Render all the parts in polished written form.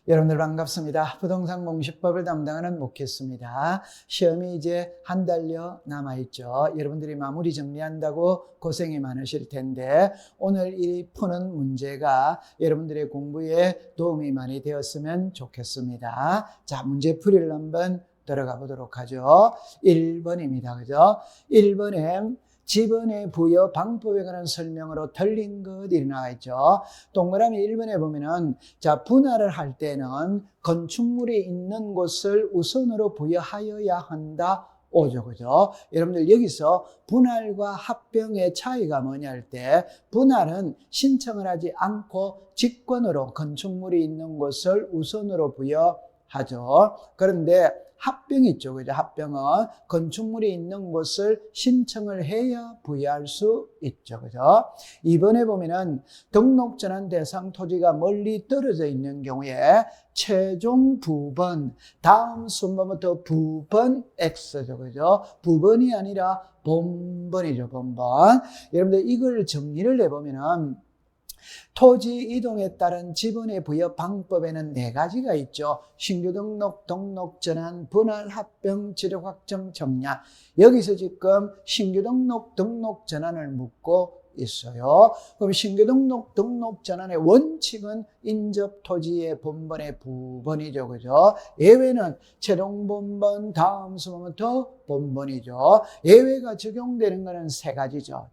여러분들 반갑습니다. 부동산 공시법을 담당하는 목회수입니다. 시험이 이제 한 달여 남아있죠. 여러분들이 마무리 정리한다고 고생이 많으실 텐데 오늘 이 푸는 문제가 여러분들의 공부에 도움이 많이 되었으면 좋겠습니다. 자, 문제풀이를 한번 들어가 보도록 하죠. 1번입니다. 그죠? 1번에 지번의 부여 방법에 관한 설명으로 틀린 것이 나와 있죠. 동그라미 1번에 보면은, 자, 분할을 할 때는 건축물이 있는 곳을 우선으로 부여하여야 한다. 오죠. 그죠? 여러분들 여기서 분할과 합병의 차이가 뭐냐 할 때, 분할은 신청을 하지 않고 직권으로 건축물이 있는 곳을 우선으로 부여하죠. 그런데 합병이 있죠. 그죠? 합병은 건축물이 있는 곳을 신청을 해야 부여할 수 있죠. 그죠? 이번에 보면은 등록 전환 대상 토지가 멀리 떨어져 있는 경우에 최종 부번, 다음 순번부터 부번 X죠. 그죠? 부번이 아니라 본번이죠. 본번. 여러분들 이걸 정리를 해보면은 토지 이동에 따른 지번의 부여 방법에는 4가지가 있죠. 신규 등록, 등록 전환, 분할, 합병, 지력 확정, 정량. 여기서 지금 신규 등록, 등록 전환을 묻고 있어요. 그럼 신규 등록, 등록 전환의 원칙은 인접 토지의 본번의 부번이죠. 그죠? 예외는 최종 본번, 다음 순번부터 본번이죠. 예외가 적용되는 것은 3가지죠.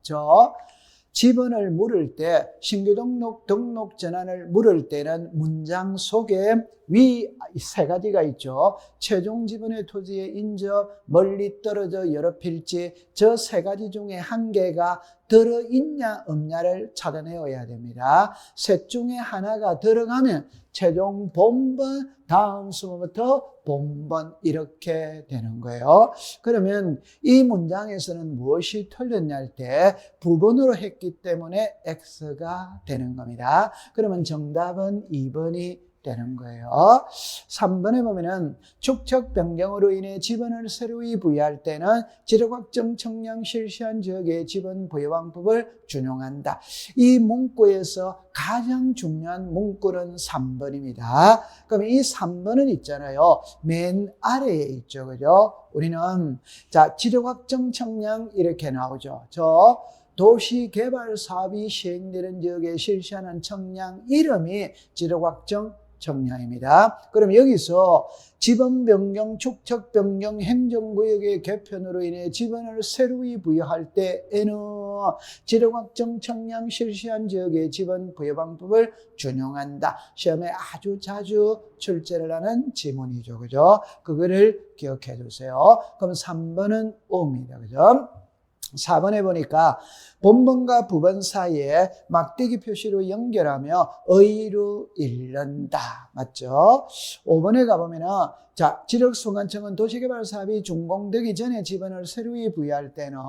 지번을 물을 때, 신규 등록, 등록 전환을 물을 때는 문장 속에 위 3가지가 있죠. 최종 지번의 토지의 인접, 멀리 떨어져 여러 필지, 저 3가지 중에 1개가 들어있냐 없냐를 찾아내어야 됩니다. 셋 중에 하나가 들어가면 최종 본번, 다음 순번부터 본번 이렇게 되는 거예요. 그러면 이 문장에서는 무엇이 틀렸냐 할 때 부번으로 했기 때문에 X가 되는 겁니다. 그러면 정답은 2번이 되는 거예요. 3번에 보면은 축척 변경으로 인해 지번을 새로이 부여할 때는 지력 확정 청량 실시한 지역의 지번 부여 방법을 준용한다. 이 문구에서 가장 중요한 문구는 3번입니다. 그럼 이 3번은 있잖아요. 맨 아래에 있죠. 그죠? 우리는 자, 지력 확정 청량 이렇게 나오죠. 도시개발 사업이 시행되는 지역에 실시하는 청량 이름이 지력 확정 청량입니다. 그럼 여기서 지번 변경, 축척 변경, 행정구역의 개편으로 인해 지번을 새로이 부여할 때에는 지력 확정 청량 실시한 지역의 지번 부여 방법을 준용한다. 시험에 아주 자주 출제를 하는 지문이죠. 그죠? 그거를 기억해 주세요. 그럼 3번은 O입니다. 그죠? 4번에 보니까 본번과 부번 사이에 막대기 표시로 연결하며 의로 잃는다. 맞죠? 5번에 가보면은 자, 지력소관청은 도시개발 사업이 준공되기 전에 지번을 새로이 부여할 때는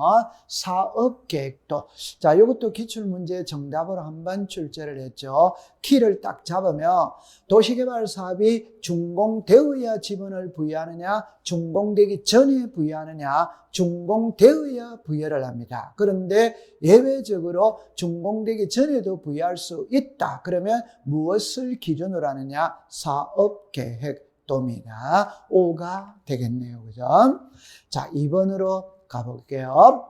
사업계획도. 자, 이것도 기출문제 정답으로 한번 출제를 했죠. 키를 딱 잡으면 도시개발 사업이 준공되어야 지번을 부여하느냐, 준공되기 전에 부여하느냐, 준공되어야 부여를 합니다. 그런데 예외적으로 준공되기 전에도 부여할 수 있다. 그러면 무엇을 기준으로 하느냐? 사업계획도입니다. 5가 되겠네요. 그죠? 자, 2번으로 가볼게요.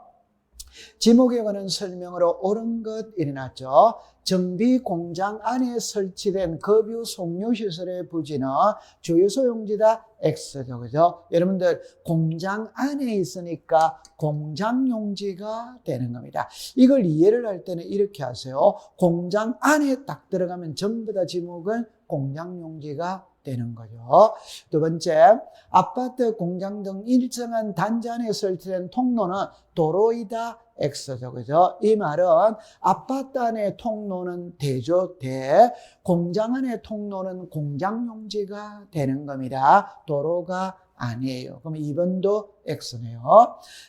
지목에 관한 설명으로 옳은 것 일어났죠. 정비 공장 안에 설치된 급유 송유시설의 부지는 주요소용지다 X죠. 그죠? 여러분들 공장 안에 있으니까 공장용지가 되는 겁니다. 이걸 이해를 할 때는 이렇게 하세요. 공장 안에 딱 들어가면 전부 다 지목은 공장용지가 되는 거죠. 두 번째, 아파트, 공장 등 일정한 단지 안에 설치된 통로는 도로이다 X죠. 그죠? 이 말은 아파트 안의 통로는 대죠. 공장 안의 통로는 공장용지가 되는 겁니다. 도로가 아니에요. 그럼 2번도 X네요.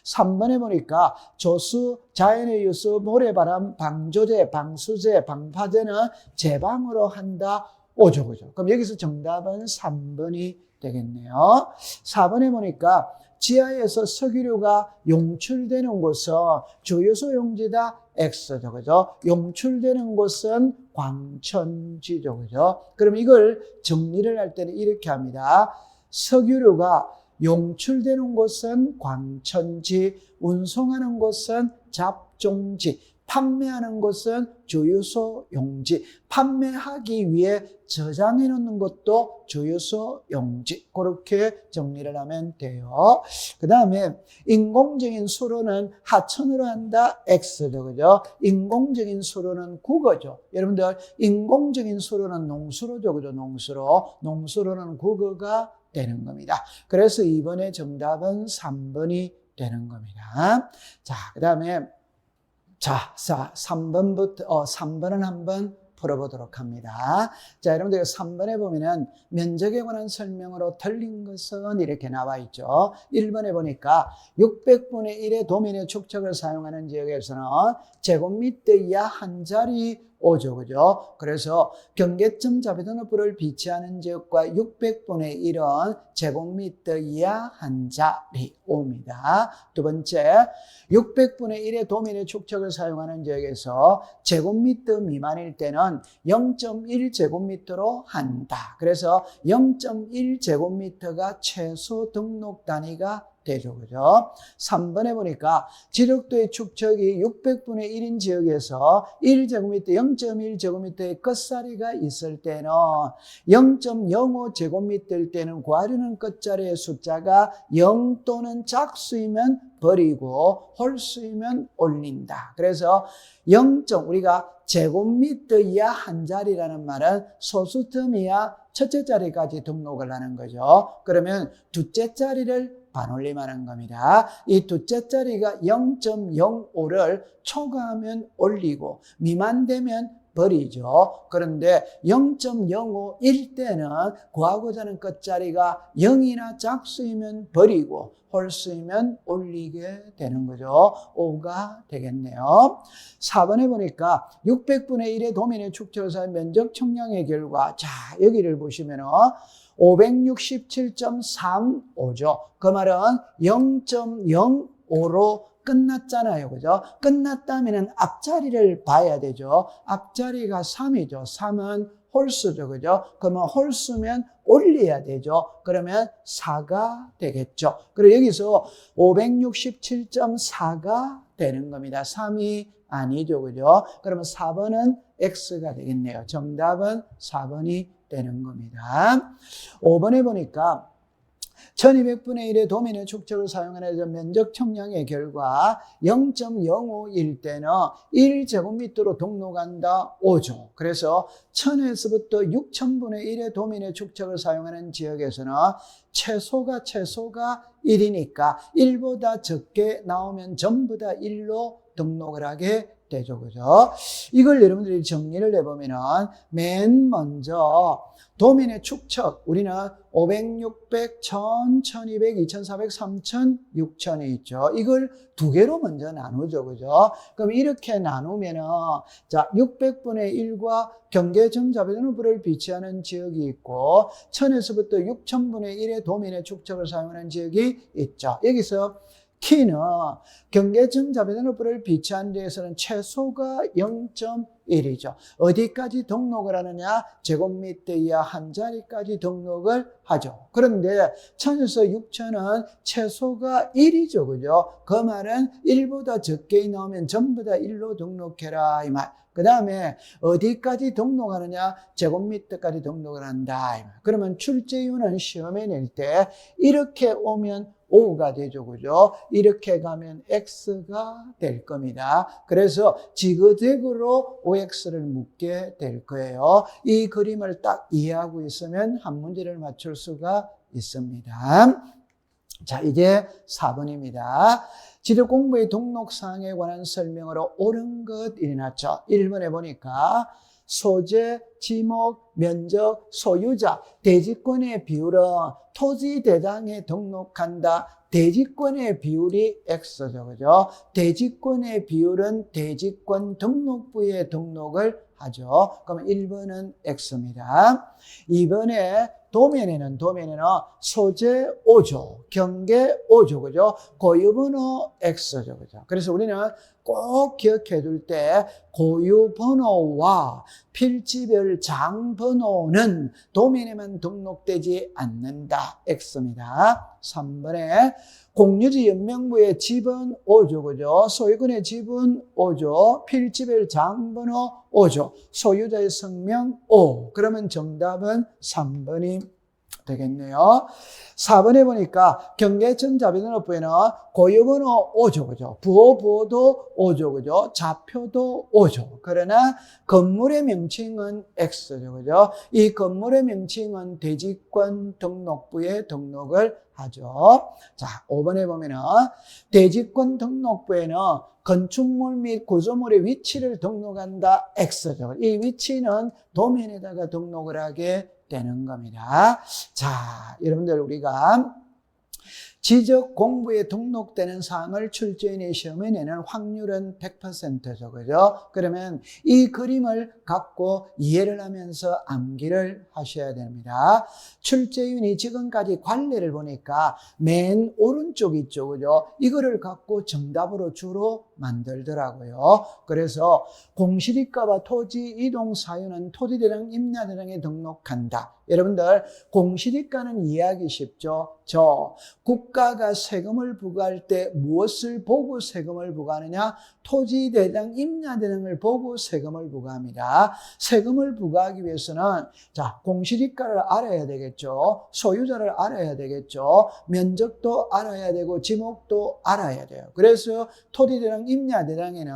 3번에 보니까 조수, 자연의 유수, 모래바람, 방조제, 방수제, 방파제는 제방으로 한다. 오죠. 그죠? 그럼 여기서 정답은 3번이 되겠네요. 4번에 보니까 지하에서 석유류가 용출되는 곳은 주요소 용지다 X죠. 그죠? 용출되는 곳은 광천지죠. 그죠? 그럼 이걸 정리를 할 때는 이렇게 합니다. 석유류가 용출되는 곳은 광천지, 운송하는 곳은 잡종지, 판매하는 곳은 주유소 용지, 판매하기 위해 저장해 놓는 것도 주유소 용지. 그렇게 정리를 하면 돼요. 그 다음에 인공적인 수로는 하천으로 한다 X죠. 그죠? 인공적인 수로는 국어죠. 여러분들 인공적인 수로는 농수로죠. 그죠? 농수로는 국어가 되는 겁니다. 그래서 이번에 정답은 3번이 되는 겁니다. 자, 그 다음에 3번은 한번 풀어보도록 합니다. 자, 여러분들 3번에 보면은 면적에 관한 설명으로 틀린 것은 이렇게 나와 있죠. 1번에 보니까 600분의 1의 도면의 축척을 사용하는 지역에서는 제곱미터 이하 한 자리 오죠. 그죠? 그래서 경계점 자비등급부를 비치하는 지역과 600분의 1은 제곱미터 이하 한 자리 옵니다. 두 번째, 600분의 1의 도면의 축척을 사용하는 지역에서 제곱미터 미만일 때는 0.1제곱미터로 한다. 그래서 0.1제곱미터가 최소 등록 단위가 되죠. 그죠? 3번에 보니까 지력도의 축척이 600분의 1인 지역에서 1제곱미터, 0.1제곱미터의 끝자리가 있을 때는 0.05제곱미터일 때는 구하려는 끝자리의 숫자가 0 또는 짝수이면 버리고 홀수이면 올린다. 그래서 우리가 제곱미터 이하 한 자리라는 말은 소수점 이하 첫째 자리까지 등록을 하는 거죠. 그러면 둘째 자리를 반올림하는 겁니다. 이 둘째 자리가 0.05를 초과하면 올리고 미만되면 버리죠. 그런데 0.05일 때는 구하고자 하는 끝자리가 0이나 짝수이면 버리고 홀수이면 올리게 되는 거죠. 5가 되겠네요. 4번에 보니까 600분의 1의 도면의 축척에서 면적 측량의 결과, 자, 여기를 보시면은 567.35죠. 그 말은 0.05로 끝났잖아요. 그죠? 끝났다면 앞자리를 봐야 되죠. 앞자리가 3이죠. 3은 홀수죠. 그죠? 그러면 홀수면 올려야 되죠. 그러면 4가 되겠죠. 그리고 여기서 567.4가 되는 겁니다. 3이 아니죠. 그죠? 그러면 4번은 X가 되겠네요. 정답은 4번이 되는 겁니다. 5번에 보니까 1200분의 1의 도면의 축척을 사용하는 면적 측량의 결과 0.05일 때는 1제곱미터로 등록한다 5죠. 그래서 1000에서부터 6000분의 1의 도면의 축척을 사용하는 지역에서는 최소가 1이니까 1보다 적게 나오면 전부 다 1로 등록을 하게 되죠. 그죠? 이걸 여러분들이 정리를 해보면은 맨 먼저 도면의 축척, 우리는 500, 600, 1000, 1200, 2400, 3000, 6000이 있죠. 이걸 두 개로 먼저 나누죠. 그죠? 그럼 이렇게 나누면은, 자, 600분의 1과 경계점 자비등급부를 비치하는 지역이 있고, 1000에서부터 6000분의 1의 도면의 축척을 사용하는 지역이 있죠. 여기서 키는 경계점 자비등급부를 비치하는 데에서는 최소가 0.1이죠. 어디까지 등록을 하느냐? 제곱미터 이하 한 자리까지 등록을 하죠. 그런데 1000에서 6000은 최소가 1이죠. 그죠? 그 말은 1보다 적게 나오면 전부 다 1로 등록해라 이 말. 그 다음에 어디까지 등록하느냐? 제곱미터까지 등록을 한다 이 말. 그러면 출제위원은 시험에 낼 때 이렇게 오면 5가 되죠. 그죠? 이렇게 가면 X가 될 겁니다. 그래서 지그재그로 OX를 묻게 될 거예요. 이 그림을 딱 이해하고 있으면 한 문제를 맞출 수가 있습니다. 자, 이제 4번입니다. 지도 공부의 등록사항에 관한 설명으로 옳은 것 일어났죠. 1번에 보니까 소재, 지목, 면적, 소유자, 대지권의 비율은 토지대장에 등록한다. 대지권의 비율이 X죠. 그죠? 대지권의 비율은 대지권 등록부에 등록을 하죠. 그러면 1번은 X입니다. 2번에 도면에는 소재 O조, 경계 O조, 그죠? 고유번호 X죠, 그죠? 그래서 우리는 꼭 기억해 둘 때 고유번호와 필지별 장번호는 도면에만 등록되지 않는다. X입니다. 3번에 공유지 연명부의 집은 O조, 그죠? 소유권의 집은 O조, 필지별 장번호 O조, 소유자의 성명 O. 그러면 정답은 3번이 되겠네요. 4번에 보니까 경계청 자비등록부에는 고유번호 O조, 그죠? 부호도 O조, 그죠? 좌표도 O조. 그러나 건물의 명칭은 X죠, 그죠? 이 건물의 명칭은 대지권 등록부에 등록을 하죠. 자, 5번에 보면은 대지권 등록부에는 건축물 및 구조물의 위치를 등록한다. X죠. 이 위치는 도면에다가 등록을 하게 되는 겁니다. 자, 여러분들 우리가 지적 공부에 등록되는 사항을 출제인의 시험에 내는 확률은 100%죠. 그죠? 그러면 이 그림을 갖고 이해를 하면서 암기를 하셔야 됩니다. 출제인이 지금까지 관례를 보니까 맨 오른쪽 있죠. 그죠? 이거를 갖고 정답으로 주로 만들더라고요. 그래서 공실이가와 토지 이동 사유는 토지대장 임야대장에 등록한다. 여러분들 공실이가는 이해하기 쉽죠? 국가가 세금을 부과할 때 무엇을 보고 세금을 부과하느냐? 토지대장 임야대장을 보고 세금을 부과합니다. 세금을 부과하기 위해서는 공실이가를 알아야 되겠죠. 소유자를 알아야 되겠죠. 면적도 알아야 되고 지목도 알아야 돼요. 그래서 토지대장 임야대장에는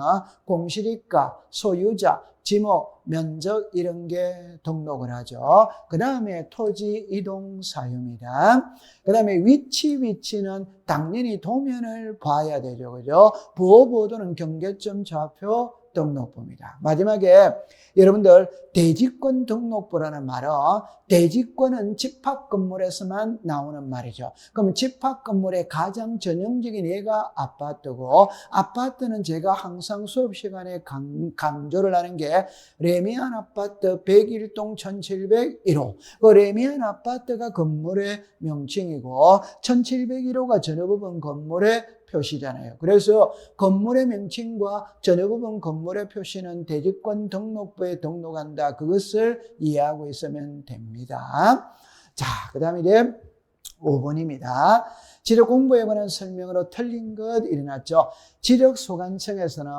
공실이가, 소유자, 지목, 면적 이런 게 등록을 하죠. 그 다음에 토지 이동 사유입니다. 그 다음에 위치는 당연히 도면을 봐야 되죠. 그죠? 부호보도는 경계점 좌표 등록부입니다. 마지막에 여러분들 대지권 등록부라는 말은 대지권은 집합건물에서만 나오는 말이죠. 그럼 집합건물의 가장 전형적인 예가 아파트고 아파트는 제가 항상 수업 시간에 강조를 하는 게 레미안 아파트 101동 1701호. 그 레미안 아파트가 건물의 명칭이고 1701호가 전유부분 건물의 표시잖아요. 그래서 건물의 명칭과 전유부분 건물의 표시는 대지권 등록부에 등록한다. 그것을 이해하고 있으면 됩니다. 자, 그 다음에 이제 5번입니다. 지력 공부에 관한 설명으로 틀린 것 일어났죠. 지력소관청에서는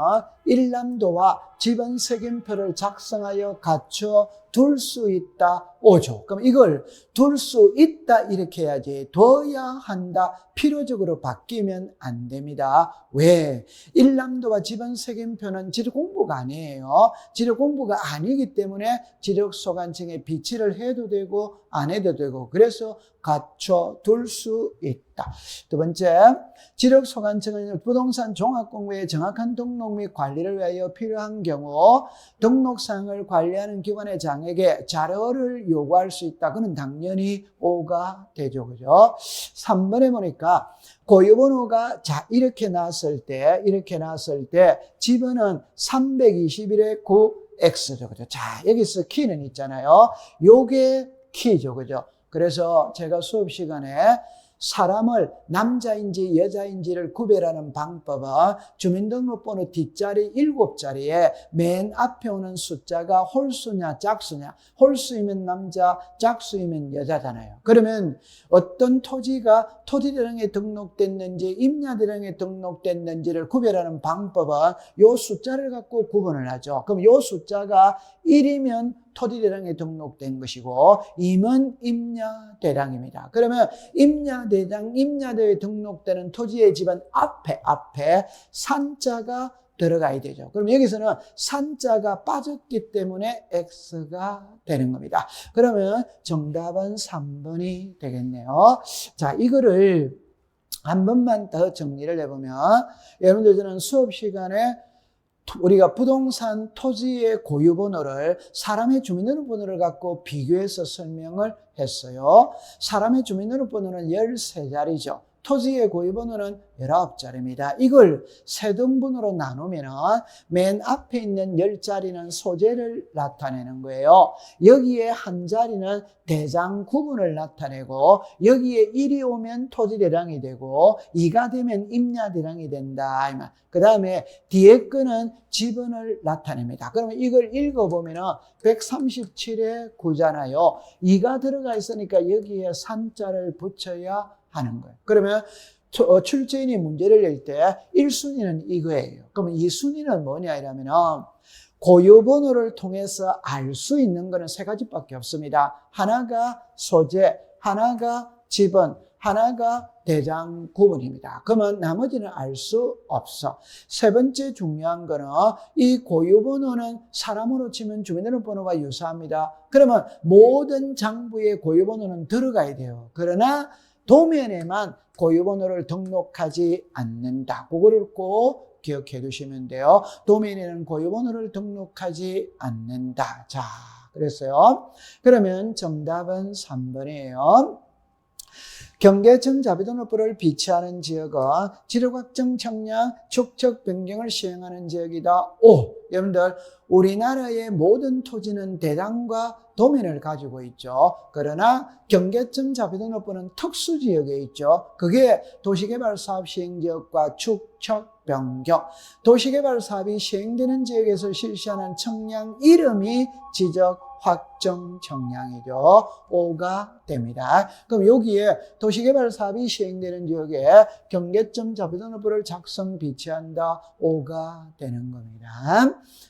일람도와 지번 색임표를 작성하여 갖춰 둘 수 있다. 5조. 그럼 이걸 둘 수 있다 이렇게 해야지. 둬야 한다. 필요적으로 바뀌면 안 됩니다. 왜? 일람도와 지번 색임표는 지력 공부가 아니에요. 지력 공부가 아니기 때문에 지력소관청에 비치를 해도 되고 안 해도 되고 그래서 갖춰 둘 수 있다. 두 번째, 지력소관청은 부동산 종합공부의 정확한 등록 및 관리를 위하여 필요한 경우 등록사항을 관리하는 기관의 장에게 자료를 요구할 수 있다. 그건 당연히 O가 되죠. 그죠? 3번에 보니까 고유번호가 이렇게 나왔을 때 집어는 321의 9X죠. 그죠? 자, 여기서 키는 있잖아요. 요게 키죠. 그죠? 그래서 제가 수업 시간에 사람을 남자인지 여자인지를 구별하는 방법은 주민등록번호 뒷자리 7자리에 맨 앞에 오는 숫자가 홀수냐 짝수냐, 홀수이면 남자, 짝수이면 여자잖아요. 그러면 어떤 토지가 토지대장에 등록됐는지 임야대장에 등록됐는지를 구별하는 방법은 요 숫자를 갖고 구분을 하죠. 그럼 요 숫자가 1이면 토지대장에 등록된 것이고 2면 임야대장입니다. 그러면 임야대장, 임야대에 등록되는 토지의 집은 앞에 산자가 들어가야 되죠. 그럼 여기서는 산자가 빠졌기 때문에 X가 되는 겁니다. 그러면 정답은 3번이 되겠네요. 자, 이거를 한 번만 더 정리를 해보면 여러분들 저는 수업 시간에 우리가 부동산 토지의 고유번호를 사람의 주민등록번호를 갖고 비교해서 설명을 했어요. 사람의 주민등록번호는 13자리죠. 토지의 고유번호는 19자리입니다. 이걸 세 등분으로 나누면 맨 앞에 있는 10자리는 소재를 나타내는 거예요. 여기에 한 자리는 대장 구분을 나타내고 여기에 1이 오면 토지 대량이 되고 2가 되면 임야 대량이 된다. 그 다음에 뒤에 거는 지번을 나타냅니다. 그러면 이걸 읽어보면 137의 9잖아요. 2가 들어가 있으니까 여기에 산자를 붙여야 하는 거예요. 그러면 출제인이 문제를 낼 때 1순위는 이거예요. 그러면 2순위는 뭐냐 이러면 고유번호를 통해서 알 수 있는 거는 세 가지밖에 없습니다. 하나가 소재, 하나가 지번, 하나가 대장 구분입니다. 그러면 나머지는 알 수 없어. 세 번째 중요한 거는 이 고유번호는 사람으로 치면 주민등록번호와 유사합니다. 그러면 모든 장부의 고유번호는 들어가야 돼요. 그러나 도면에만 고유번호를 등록하지 않는다. 그거를 꼭 기억해 두시면 돼요. 도면에는 고유번호를 등록하지 않는다. 자, 그랬어요. 그러면 정답은 3번이에요. 경계청 자비등록부를 비치하는 지역은 지력확정 청량 축척 변경을 시행하는 지역이다. 여러분들 우리나라의 모든 토지는 대장과 도면을 가지고 있죠. 그러나 경계청 자비등록부는 특수지역에 있죠. 그게 도시개발사업 시행지역과 축척 변경. 도시개발사업이 시행되는 지역에서 실시하는 청량 이름이 지적 확정 청량이죠. 5가 됩니다. 그럼 여기에 도시개발사업이 시행되는 지역에 경계점 자비등록부를 작성 비치한다. 5가 되는 겁니다.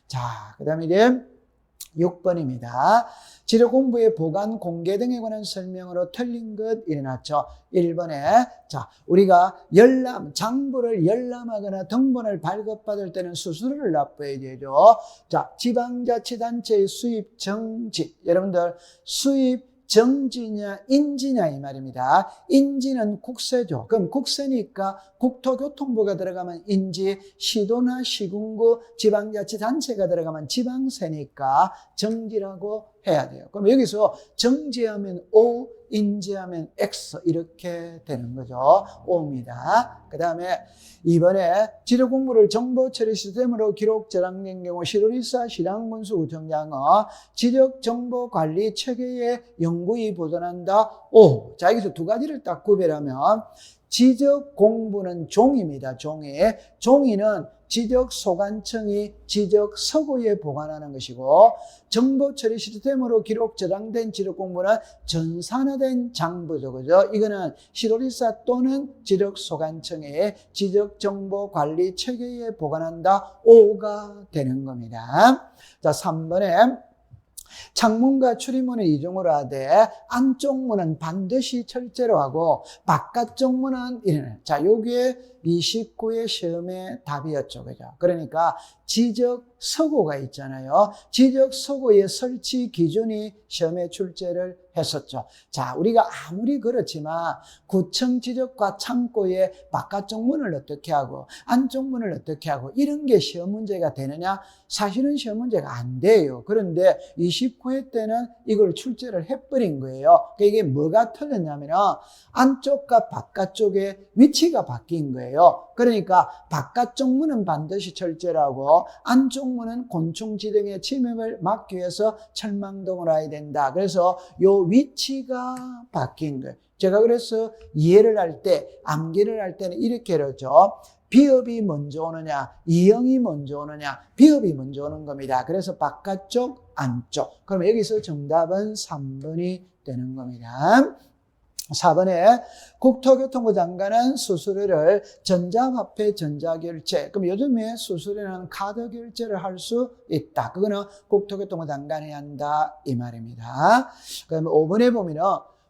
자, 그 다음에 이제 6번입니다. 지력공부의 보관, 공개 등에 관한 설명으로 틀린 것 일어났죠. 1번에 자, 우리가 장부를 열람하거나 등본을 발급받을 때는 수수료를 납부해야 되죠. 자, 지방자치단체의 수입 정지. 여러분들 수입 정지냐 인지냐 이 말입니다. 인지는 국세죠. 그럼 국세니까 국토교통부가 들어가면 인지, 시도나 시군구, 지방자치단체가 들어가면 지방세니까 정지라고 해야 돼요. 그럼 여기서 정지하면 O, 인지하면 X 이렇게 되는 거죠. O입니다. 그 다음에 2번에 지력공부를 정보처리 시스템으로 기록 저장된 경우 시도리사 시장군수 구청장은 지적정보관리 체계에 영구히 보존한다. O. 자, 여기서 두 가지를 딱 구별하면 지적공부는 종입니다. 종이는 지적소관청이 지적서고에 보관하는 것이고 정보처리 시스템으로 기록 저장된 지적공부는 전산화된 장부죠. 그죠? 이거는 시도리사 또는 지적소관청의 지적정보관리 체계에 보관한다. 5가 되는 겁니다. 자, 3번에 창문과 출입문을 이중으로 하되 안쪽 문은 반드시 철제로 하고 바깥쪽 문은 이래. 자, 요게 29의 시험의 답이었죠. 그죠? 그러니까 지적서고가 있잖아요. 지적서고의 설치 기준이 시험에 출제를 했었죠. 자, 우리가 아무리 그렇지만 구청 지적과 창고의 바깥쪽 문을 어떻게 하고 안쪽 문을 어떻게 하고 이런 게 시험 문제가 되느냐? 사실은 시험 문제가 안 돼요. 그런데 29회 때는 이걸 출제를 해버린 거예요. 그러니까 이게 뭐가 틀렸냐면 안쪽과 바깥쪽의 위치가 바뀐 거예요. 그러니까 바깥쪽 문은 반드시 철제라고 안쪽 문은 곤충 지등의 침입을 막기 위해서 철망동을 해야 된다. 그래서 요 위치가 바뀐 거예요. 제가 그래서 이해를 할 때, 암기를 할 때는 이렇게 그러죠. 비읍이 먼저 오느냐, 이형이 먼저 오느냐, 비읍이 먼저 오는 겁니다. 그래서 바깥쪽, 안쪽. 그럼 여기서 정답은 3번이 되는 겁니다. 4번에 국토교통부 장관은 수수료를 전자화폐 전자결제. 그럼 요즘에 수수료는 카드 결제를 할 수 있다. 그거는 국토교통부 장관이 한다. 이 말입니다. 그럼 5번에 보면은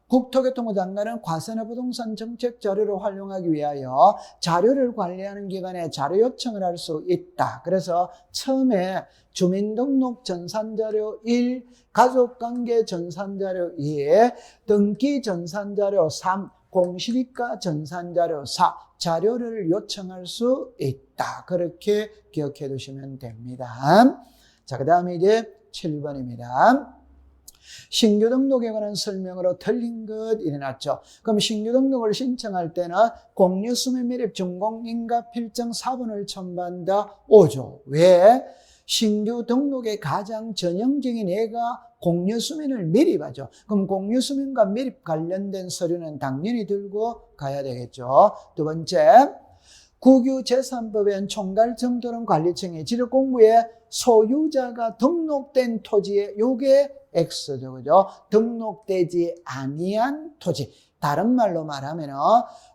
국토교통부 장관은 과세나 부동산 정책 자료를 활용하기 위하여 자료를 관리하는 기관에 자료 요청을 할 수 있다. 그래서 처음에 주민등록 전산자료 1, 가족관계 전산자료 2, 등기 전산자료 3, 공시지가 전산자료 4, 자료를 요청할 수 있다. 그렇게 기억해 두시면 됩니다. 자, 그 다음에 이제 7번입니다. 신규 등록에 관한 설명으로 틀린 것 일어났죠. 그럼 신규 등록을 신청할 때는 공유수면 밀입 준공인가 필정 4번을 첨부한다. 5조. 왜? 신규 등록의 가장 전형적인 예가 공유수면을 밀입하죠. 그럼 공유수면과 밀입 관련된 서류는 당연히 들고 가야 되겠죠. 두 번째, 국유재산법엔 총괄정도론 관리청의 지력공부에 소유자가 등록된 토지에 요게 X죠. 그죠? 등록되지 아니한 토지. 다른 말로 말하면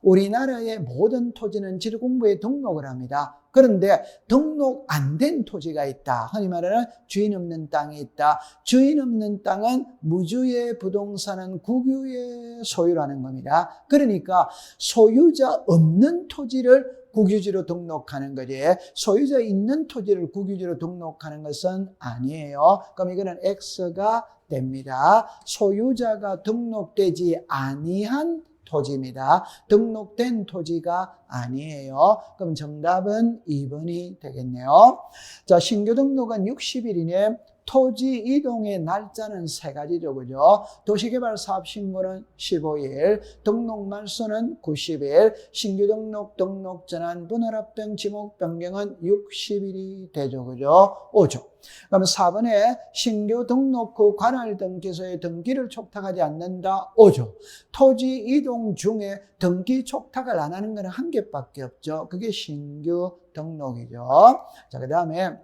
우리나라의 모든 토지는 지력공부에 등록을 합니다. 그런데 등록 안 된 토지가 있다. 흔히 말하는 주인 없는 땅이 있다. 주인 없는 땅은 무주의 부동산은 국유의 소유라는 겁니다. 그러니까 소유자 없는 토지를 국유지로 등록하는 거지, 소유자 있는 토지를 국유지로 등록하는 것은 아니에요. 그럼 이거는 X가 됩니다. 소유자가 등록되지 아니한 토지입니다. 등록된 토지가 아니에요. 그럼 정답은 2번이 되겠네요. 자, 신규 등록은 60일 이내, 토지 이동의 날짜는 3가지죠. 그죠? 도시개발 사업 신고는 15일, 등록 말소는 90일, 신규 등록, 등록 전환, 분할합병, 지목 변경은 60일이 되죠. 그죠? 5조. 그럼 4번에 신규 등록 후 관할 등기소에 등기를 촉탁하지 않는다. 5조. 토지 이동 중에 등기 촉탁을 안 하는 건 한 개밖에 없죠. 그게 신규 등록이죠. 자, 그 다음에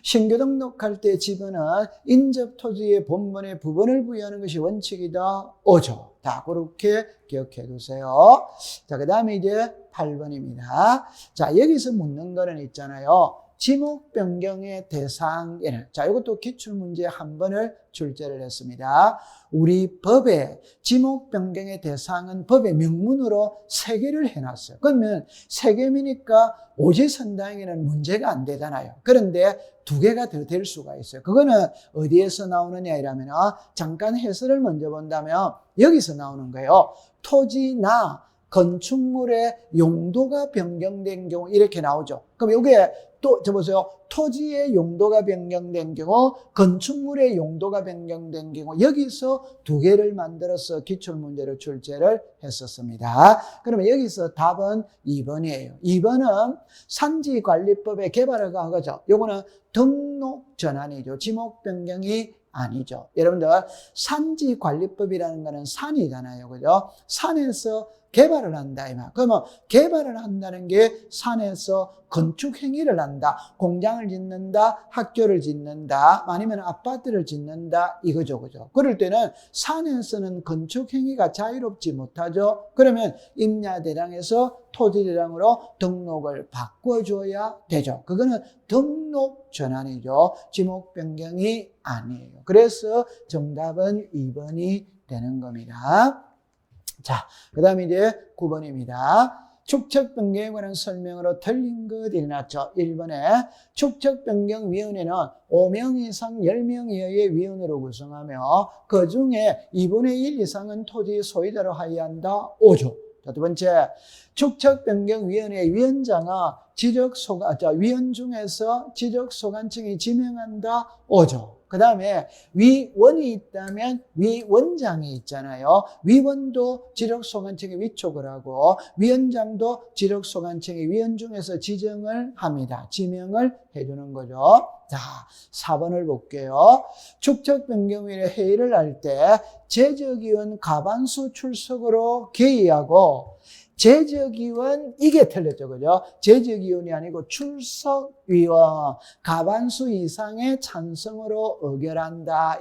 신규 등록할 때 지분은 인접 토지의 본분에 부분을 부여하는 것이 원칙이다. 5조. 자, 그렇게 기억해 두세요. 자, 그 다음에 이제 8번입니다. 자, 여기서 묻는 거는 있잖아요. 지목 변경의 대상에는, 자, 이것도 기출문제 한 번을 출제를 했습니다. 우리 법에 지목 변경의 대상은 법의 명문으로 3개를 해놨어요. 그러면 3개이니까 오지선다행에는 문제가 안 되잖아요. 그런데 2개가 더 될 수가 있어요. 그거는 어디에서 나오느냐 이라면, 잠깐 해설을 먼저 본다면 여기서 나오는 거예요. 토지나 건축물의 용도가 변경된 경우 이렇게 나오죠. 그럼 이게 또 보세요. 토지의 용도가 변경된 경우, 건축물의 용도가 변경된 경우, 여기서 2개를 만들어서 기출문제로 출제를 했었습니다. 그러면 여기서 답은 2번이에요. 2번은 산지관리법의 개발을 한 거죠. 요거는 등록 전환이죠. 지목 변경이 아니죠. 여러분들, 산지관리법이라는 거는 산이잖아요. 그죠? 산에서 개발을 한다, 이 말. 그러면 개발을 한다는 게 산에서 건축 행위를 한다. 공장을 짓는다, 학교를 짓는다, 아니면 아파트를 짓는다, 이거죠. 그죠? 그럴 때는 산에서는 건축 행위가 자유롭지 못하죠. 그러면 임야대장에서 토지대장으로 등록을 바꿔줘야 되죠. 그거는 등록 전환이죠. 지목 변경이 아니에요. 그래서 정답은 2번이 되는 겁니다. 자, 그 다음에 이제 9번입니다. 축척 변경에 관한 설명으로 틀린 것 일어났죠. 1번에 축척 변경위원회는 5명 이상 10명 이하의 위원으로 구성하며 그 중에 2분의 1 이상은 토지 소유자로 하여한다. 5조. 자, 두 번째, 축척변경위원회 위원장은 위원 중에서 지적소관청이 지명한다. 5조. 그 다음에 위원이 있다면 위원장이 있잖아요. 위원도 지적소관청에 위촉을 하고 위원장도 지적소관청이 위원 중에서 지정을 합니다. 지명을 해주는 거죠. 자, 4번을 볼게요. 축척변경위원회 회의를 할 때 제적위원 과반수 출석으로 개의하고, 제적위원, 이게 틀렸죠. 그죠? 제적위원이 아니고 출석위원, 과반수 이상의 찬성으로 의결한다.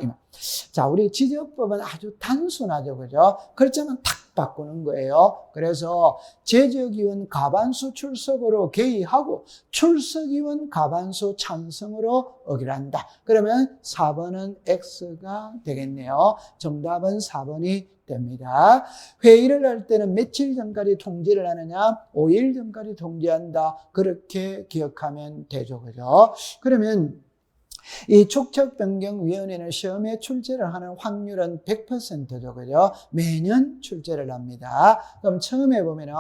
자, 우리 지적법은 아주 단순하죠. 그죠? 글자만 탁 바꾸는 거예요. 그래서 제적위원 과반수 출석으로 개의하고 출석위원 과반수 찬성으로 의결한다. 그러면 4번은 X가 되겠네요. 정답은 4번이 됩니다. 회의를 할 때는 며칠 전까지 통지를 하느냐? 5일 전까지 통지한다. 그렇게 기억하면 되죠. 그죠? 그러면 이 축척변경위원회는 시험에 출제를 하는 확률은 100%죠. 그죠? 매년 출제를 합니다. 그럼 처음에 보면은,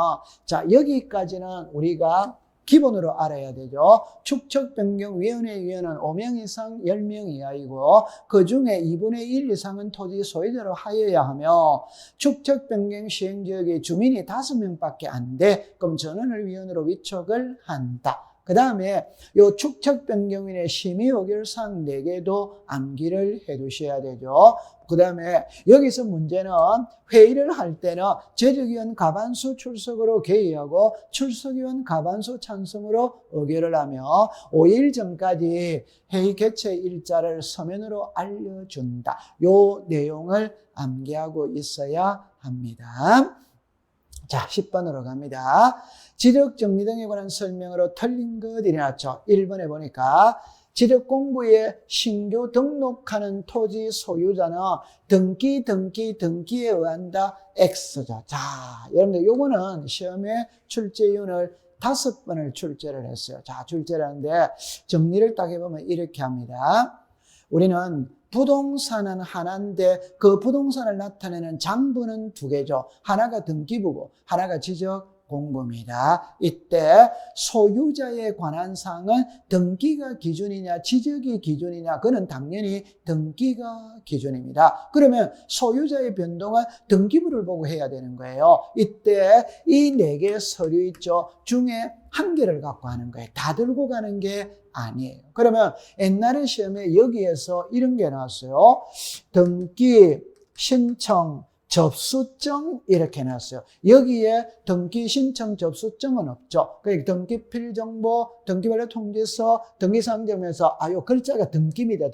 자, 여기까지는 우리가 기본으로 알아야 되죠. 축척변경위원회 위원은 5명 이상 10명 이하이고 그 중에 2분의 1 이상은 토지 소유자로 하여야 하며 축척변경 시행지역의 주민이 5명밖에 안 돼. 그럼 전원을 위원으로 위촉을 한다. 그 다음에 요 축척 변경인의 심의 의결사항 4개도 암기를 해 두셔야 되죠. 그 다음에 여기서 문제는 회의를 할 때는 재적위원 과반수 출석으로 개의하고 출석위원 과반수 찬성으로 의결을 하며 5일 전까지 회의 개최 일자를 서면으로 알려준다. 요 내용을 암기하고 있어야 합니다. 자, 10번으로 갑니다. 지적 정리 등에 관한 설명으로 틀린 것들이 나왔죠. 1번에 보니까 지적 공부에 신규 등록하는 토지 소유자는 등기에 의한다. X죠. 자, 여러분들 요거는 시험에 출제위원을 5번을 출제를 했어요. 자, 출제를 하는데 정리를 딱 해보면 이렇게 합니다. 우리는 부동산은 하나인데 그 부동산을 나타내는 장부는 2개죠. 하나가 등기부고 하나가 지적 공부입니다. 이때 소유자에 관한 사항은 등기가 기준이냐 지적이 기준이냐, 그는 당연히 등기가 기준입니다. 그러면 소유자의 변동은 등기부를 보고 해야 되는 거예요. 이때 이 4개의 서류 있죠. 중에 1개를 갖고 하는 거예요. 다 들고 가는 게 아니에요. 그러면 옛날에 시험에 여기에서 이런 게 나왔어요. 등기, 신청, 접수증 이렇게 나왔어요. 여기에 등기, 신청, 접수증은 없죠. 그러니까 등기필 정보, 등기반려 통지서, 등기사항정에서 요 글자가 등기입니다.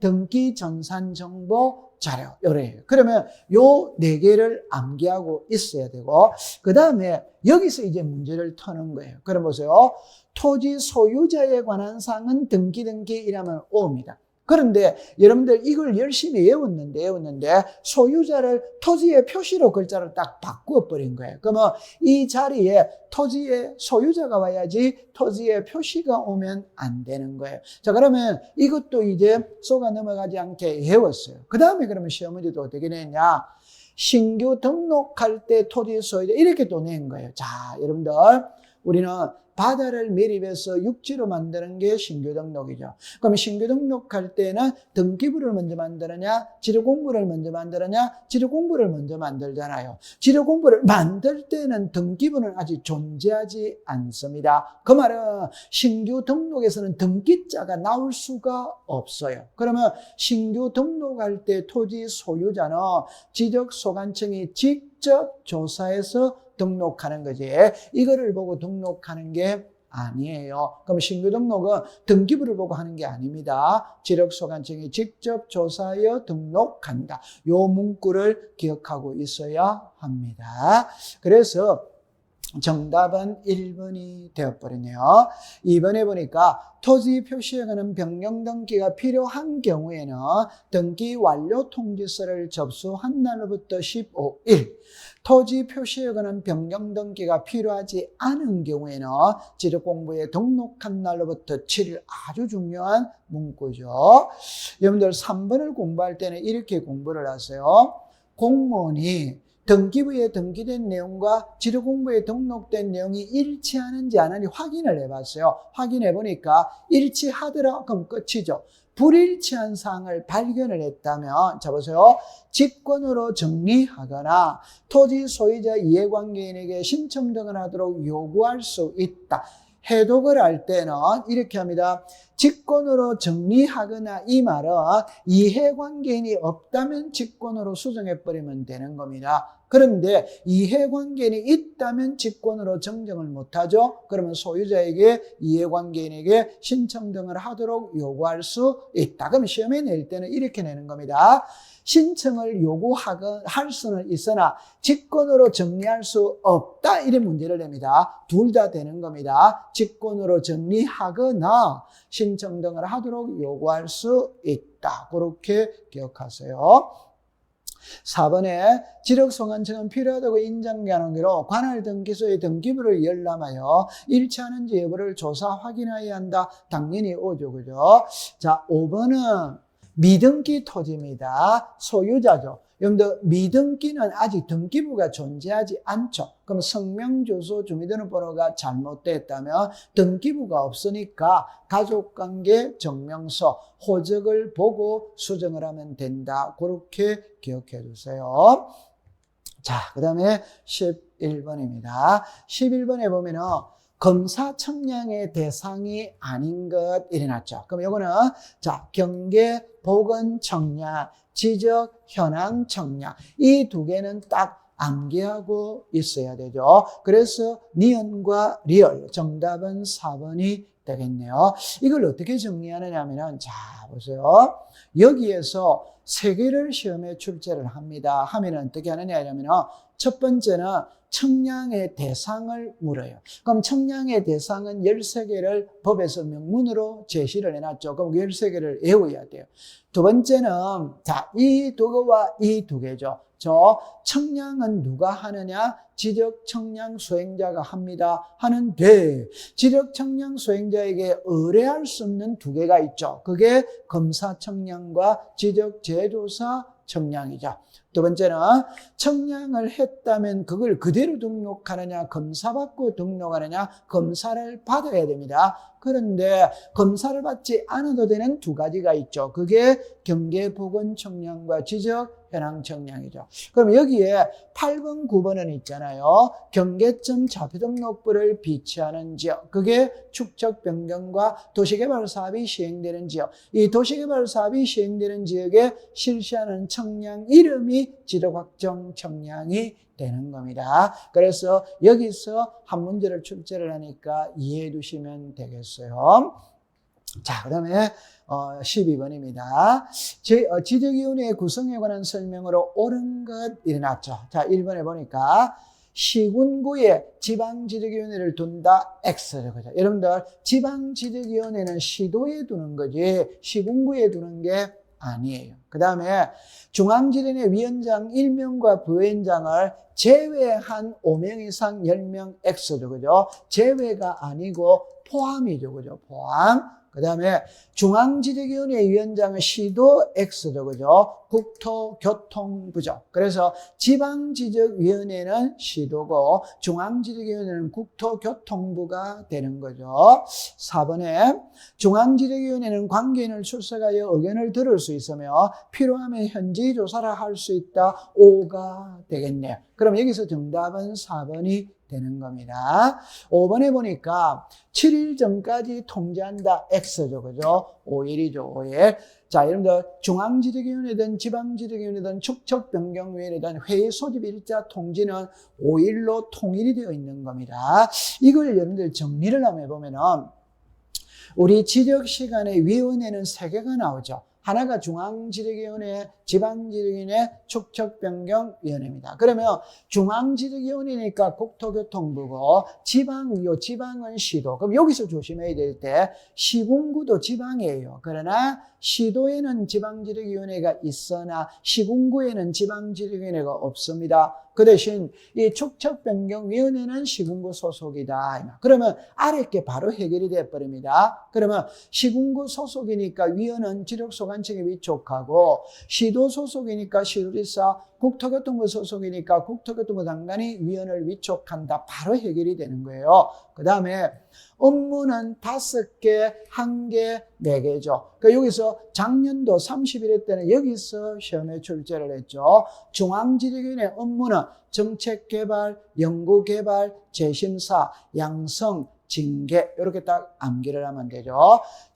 등기 전산 정보 자료 요래요. 그러면 요 4개를 암기하고 있어야 되고 그 다음에 여기서 이제 문제를 터는 거예요. 그럼 보세요. 토지 소유자에 관한 사항은 등기 이라면 O입니다. 그런데 여러분들 이걸 열심히 외웠는데 소유자를 토지의 표시로 글자를 딱 바꾸어 버린 거예요. 그러면 이 자리에 토지의 소유자가 와야지 토지의 표시가 오면 안 되는 거예요. 자, 그러면 이것도 이제 속아 넘어가지 않게 외웠어요. 그 다음에 그러면 시험 문제도 어떻게 냈냐? 신규 등록할 때 토지 소유자 이렇게 또 낸 거예요. 자, 여러분들 우리는 바다를 매립해서 육지로 만드는 게 신규 등록이죠. 그럼 신규 등록할 때는 등기부를 먼저 만드느냐, 지료공부를 먼저 만드느냐, 지료공부를 먼저 만들잖아요. 지료공부를 만들 때는 등기부는 아직 존재하지 않습니다. 그 말은 신규 등록에서는 등기자가 나올 수가 없어요. 그러면 신규 등록할 때 토지 소유자는 지적소관청이 직접 조사해서 등록하는 거지. 이거를 보고 등록하는 게 아니에요. 그럼 신규 등록은 등기부를 보고 하는 게 아닙니다. 지력소관청이 직접 조사하여 등록한다. 요 문구를 기억하고 있어야 합니다. 그래서 정답은 1번이 되어버리네요. 2번에 보니까 토지 표시에 관한 변경 등기가 필요한 경우에는 등기 완료 통지서를 접수한 날로부터 15일, 토지 표시에 관한 변경 등기가 필요하지 않은 경우에는 지적공부에 등록한 날로부터 7일, 아주 중요한 문구죠. 여러분들 3번을 공부할 때는 이렇게 공부를 하세요. 공무원이 등기부에 등기된 내용과 지료공부에 등록된 내용이 일치하는지 안 하는지 확인을 해봤어요. 확인해 보니까 일치하더라 그럼 끝이죠. 불일치한 사항을 발견을 했다면, 자 보세요. 직권으로 정리하거나 토지 소유자 이해관계인에게 신청 등을 하도록 요구할 수 있다. 해독을 할 때는 이렇게 합니다. 직권으로 정리하거나, 이 말은 이해관계인이 없다면 직권으로 수정해버리면 되는 겁니다. 그런데 이해관계인이 있다면 직권으로 정정을 못하죠. 그러면 소유자에게, 이해관계인에게 신청 등을 하도록 요구할 수 있다. 그럼 시험에 낼 때는 이렇게 내는 겁니다. 신청을 요구할 수는 있으나 직권으로 정리할 수 없다. 이런 문제를 냅니다. 둘 다 되는 겁니다. 직권으로 정리하거나 신청 등을 하도록 요구할 수 있다. 그렇게 기억하세요. 4번에 지력소관청은 필요하다고 인정하는 경우 관할 등기소의 등기부를 열람하여 일치하는지 여부를 조사 확인해야 한다. 당연히 오죠. 그죠? 자, 5번은 미등기 토지입니다. 소유자죠. 여러분들 미등기는 아직 등기부가 존재하지 않죠. 그럼 성명주소 주민등록번호가 잘못됐다면 등기부가 없으니까 가족관계 증명서 호적을 보고 수정을 하면 된다. 그렇게 기억해 주세요. 자, 그 다음에 11번입니다. 11번에 보면은 검사 청량의 대상이 아닌 것 일어났죠. 그럼 요거는 자, 경계 보건 청량, 지적 현황 청량 이 두 개는 딱 암기하고 있어야 되죠. 그래서 니은과 리얼 정답은 4번이 되겠네요. 이걸 어떻게 정리하느냐 하면 자 보세요. 여기에서 세 개를 시험에 출제를 합니다. 하면 어떻게 하느냐 하면 첫 번째는 청량의 대상을 물어요. 그럼 청량의 대상은 13개를 법에서 명문으로 제시를 해놨죠. 그럼 13개를 외워야 돼요. 두 번째는 자, 이 두 개와 이 두 개죠. 저 청량은 누가 하느냐? 지적 청량 수행자가 합니다. 하는데 지적 청량 수행자에게 의뢰할 수 없는 두 개가 있죠. 그게 검사 청량과 지적 제조사 청량이죠. 두 번째는 청량을 했다면 그걸 그대로 등록하느냐, 검사받고 등록하느냐, 검사를 받아야 됩니다. 그런데 검사를 받지 않아도 되는 두 가지가 있죠. 그게 경계보건청량과 지적현황청량이죠. 그럼 여기에 8번, 9번은 있잖아요. 경계점 자표등록부를 비치하는 지역. 그게 축적 변경과 도시개발 사업이 시행되는 지역. 이 도시개발 사업이 시행되는 지역에 실시하는 청량 이름이 지적확정 청량이 되는 겁니다. 그래서 여기서 한 문제를 출제를 하니까 이해해 두시면 되겠어요. 자, 그 다음에 12번입니다. 지적위원회 구성에 관한 설명으로 옳은 것 일어났죠. 자, 1번에 보니까 시군구에 지방지적위원회를 둔다 X죠. 그죠? 여러분들 지방지적위원회는 시도에 두는 거지 시군구에 두는 게 아니에요. 그 다음에 중앙지련의 위원장 1명과 부위원장을 제외한 5명 이상 10명 X죠. 그죠? 제외가 아니고 포함이죠. 그죠? 포함. 그 다음에 중앙지적위원회 위원장은 시도 X죠. 그죠? 국토교통부죠. 그래서 지방지적위원회는 시도고 중앙지적위원회는 국토교통부가 되는 거죠. 4번에 중앙지적위원회는 관계인을 출석하여 의견을 들을 수 있으며 필요하면 현지 조사를 할 수 있다. 5가 되겠네요. 그럼 여기서 정답은 4번이 되는 겁니다. 5번에 보니까 7일 전까지 통지한다. X죠. 그죠? 5일이죠. 5일. 자, 여러분들 중앙지적위원회든 지방지적위원회든 축척변경위원회든 회의 소집 일자 통지는 5일로 통일이 되어 있는 겁니다. 이걸 여러분들 정리를 한번 해보면은 우리 지적시간에 위원회는 3개가 나오죠. 하나가 중앙지적위원회, 지방지적위원회, 축척변경위원회입니다. 그러면 중앙지적위원회니까 국토교통부고 지방은 시도. 그럼 여기서 조심해야 될 때 시군구도 지방이에요. 그러나 시도에는 지방지적위원회가 있으나 시군구에는 지방지적위원회가 없습니다. 그 대신 이 축척변경위원회는 시군구 소속이다. 그러면 아래 게 바로 해결이 되어버립니다. 그러면 시군구 소속이니까 위원은 지적소관청에 위촉하고 시도 소속이니까 시도지사, 국토교통부 소속이니까 국토교통부 장관이 위원을 위촉한다. 바로 해결이 되는 거예요. 그 다음에 업무는 5개, 1개, 4개죠. 그러니까 여기서 작년도 30일 때는 여기서 시험에 출제를 했죠. 중앙지적위원회 업무는 정책개발, 연구개발, 재심사, 양성, 징계 이렇게 딱 암기를 하면 되죠.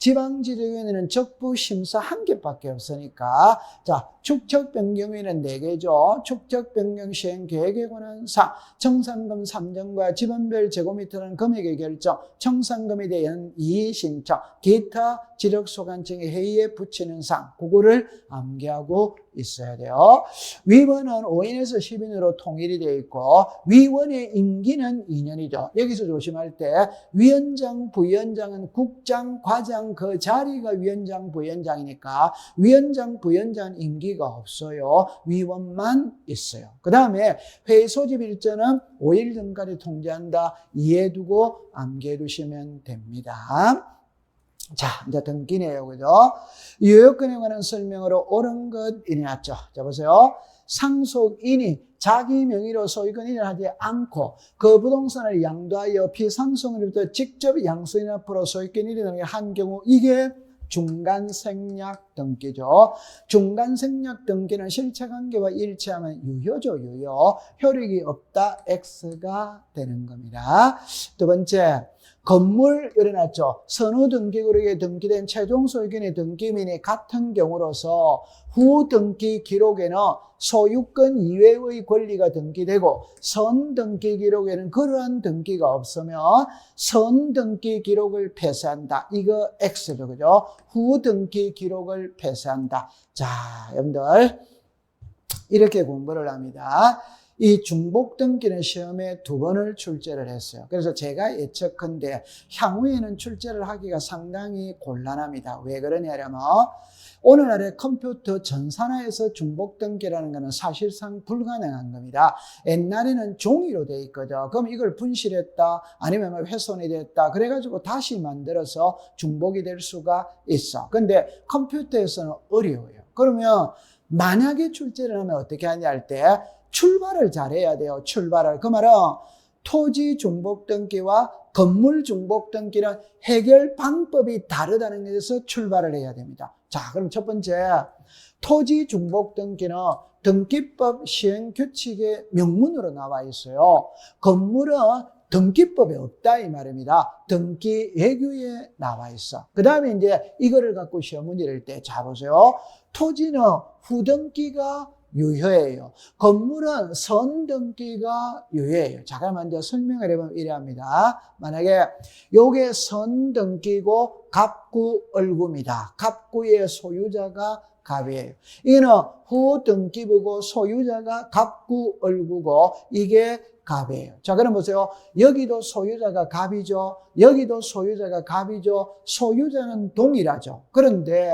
지방지적위원회는 적부심사 1개밖에 없으니까 자 축척변경위원회는 4개죠. 축척변경시행계획에 관한 사항, 청산금 산정과 지번별 제곱미터는 금액의 결정, 청산금에 대한 이의신청, 기타 지적소관청의 회의에 붙이는 사항 그거를 암기하고 있어야 돼요. 위원은 5인에서 10인으로 통일이 되어 있고 위원의 임기는 2년이죠. 여기서 조심할 때 위원장, 부위원장은 국장, 과장 그 자리가 위원장, 부위원장이니까 위원장, 부위원장 임기가 없어요. 위원만 있어요. 그 다음에 회의 소집 일정은 5일 전까지 통지한다. 이해해 두고 암기해 두시면 됩니다. 자, 이제 등기네요. 그죠? 유효권에 관한 설명으로 옳은 것 이내놨죠. 자, 보세요. 상속인이 자기 명의로 소유권을 하지 않고 그 부동산을 양도하여 피상속인으로부터 직접 양수인 앞으로 소유권 일어나게 한 경우 이게 중간생략 등기죠. 중간생략 등기는 실체관계와 일치하면 유효죠. 유효. 효력이 없다. X가 되는 겁니다. 두 번째, 건물 일어났죠. 선후등기구역에 등기된 최종 소유권의 등기민이 같은 경우로서 후 등기 기록에는 소유권 이외의 권리가 등기되고 선등기 기록에는 그러한 등기가 없으면 선등기 기록을 폐쇄한다. 이거 X죠. 그죠? 후 등기 기록을 폐쇄한다. 자, 여러분들 이렇게 공부를 합니다. 이 중복 등기는 시험에 2번을 출제를 했어요. 그래서 제가 예측컨대 향후에는 출제를 하기가 상당히 곤란합니다. 왜 그러냐면 오늘날의 컴퓨터 전산화에서 중복 등기라는 것은 사실상 불가능한 겁니다. 옛날에는 종이로 돼 있거든. 그럼 이걸 분실했다 아니면 훼손이 됐다 그래가지고 다시 만들어서 중복이 될 수가 있어. 근데 컴퓨터에서는 어려워요. 그러면 만약에 출제를 하면 어떻게 하냐 할 때 출발을 잘해야 돼요. 출발을. 그 말은 토지 중복 등기와 건물 중복 등기는 해결 방법이 다르다는 것에서 출발을 해야 됩니다. 자, 그럼 첫 번째, 토지 중복 등기는 등기법 시행 규칙의 명문으로 나와 있어요. 건물은 등기법에 없다 이 말입니다. 등기 예규에 나와 있어. 그 다음에 이제 이거를 갖고 시험 문제를 때, 자 보세요. 토지는 후등기가 유효해요. 건물은 선등기가 유효해요. 자, 그럼 먼저 설명을 해보면 이래합니다. 만약에 요게 선등기고 갑구 을구입니다. 갑구의 소유자가 갑이에요. 이거는 후등기부고 소유자가 갑구 을구고 이게 갑이에요. 자, 그럼 보세요. 여기도 소유자가 갑이죠. 여기도 소유자가 갑이죠. 소유자는 동일하죠. 그런데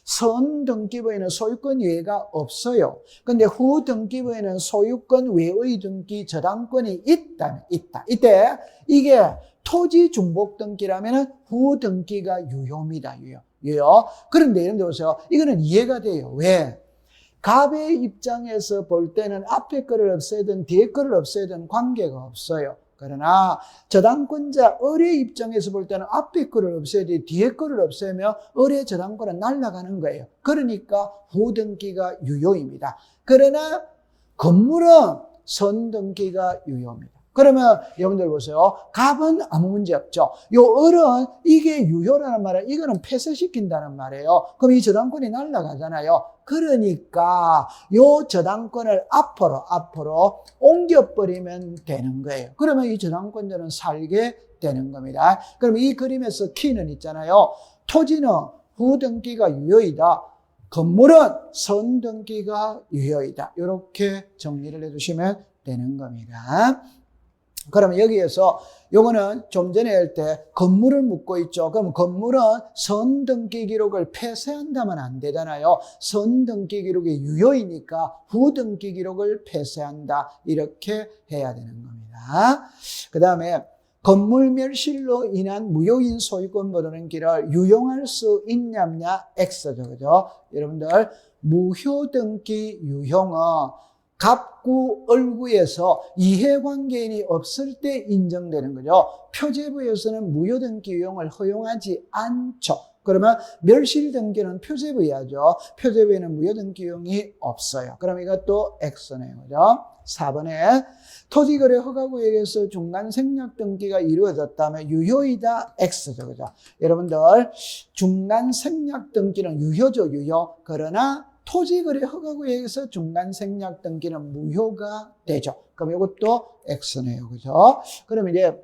선등기부에는 소유권 이해가 없어요. 근데 후등기부에는 소유권 외의 등기 저당권이 있다. 이때 이게 토지 중복 등기라면 후등기가 유효입니다. 유효. 그런데 이런 데 보세요. 이거는 이해가 돼요. 왜? 갑의 입장에서 볼 때는 앞에 거를 없애든 뒤에 거를 없애든 관계가 없어요. 그러나 저당권자 을의 입장에서 볼 때는 앞에 거를 없애야지 뒤에 거를 없애면 을의 저당권은 날아가는 거예요. 그러니까 후등기가 유효입니다. 그러나 건물은 선등기가 유효입니다. 그러면 여러분들 보세요. 갑은 아무 문제 없죠. 요 을은 이게 유효라는 말은 이거는 폐쇄시킨다는 말이에요. 그럼 이 저당권이 날아가잖아요. 그러니까 요 저당권을 앞으로 옮겨버리면 되는 거예요. 그러면 이 저당권자는 살게 되는 겁니다. 그럼 이 그림에서 키는 있잖아요. 토지는 후등기가 유효이다. 건물은 선등기가 유효이다. 이렇게 정리를 해주시면 되는 겁니다. 그러면 여기에서 요거는 좀 전에 할 때 건물을 묻고 있죠. 그럼 건물은 선등기 기록을 폐쇄한다면 안 되잖아요. 선등기 기록이 유효이니까 후등기 기록을 폐쇄한다. 이렇게 해야 되는 겁니다. 그 다음에 건물 멸실로 인한 무효인 소유권 모르는 길을 유용할 수 있냐 없냐 X죠. 그죠? 여러분들 무효등기 유형은 갑구, 을구에서 이해관계인이 없을 때 인정되는 거죠. 표제부에서는 무효등기 유형을 허용하지 않죠. 그러면 멸실등기는 표제부에 하죠. 표제부에는 무효등기 유형이 없어요. 그럼 이것도 X네요. 그죠? 4번에 토지거래 허가구역에서 중간생략등기가 이루어졌다면 유효이다 X죠. 그죠? 여러분들 중간생략등기는 유효죠. 유효. 그러나 토지거래 허가구역에서 중간생략등기는 무효가 되죠. 그럼 이것도 X네요. 그죠? 그럼 이제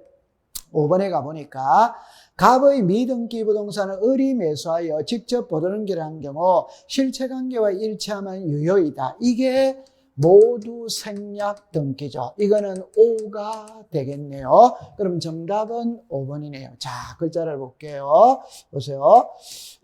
5번에 가보니까 갑의 미등기 부동산을 을이 매수하여 직접 보도등기를 한 경우 실체관계와 일치하면 유효이다. 이게 모두 생략 등기죠. 이거는 O가 되겠네요. 그럼 정답은 5번이네요. 자, 글자를 볼게요. 보세요.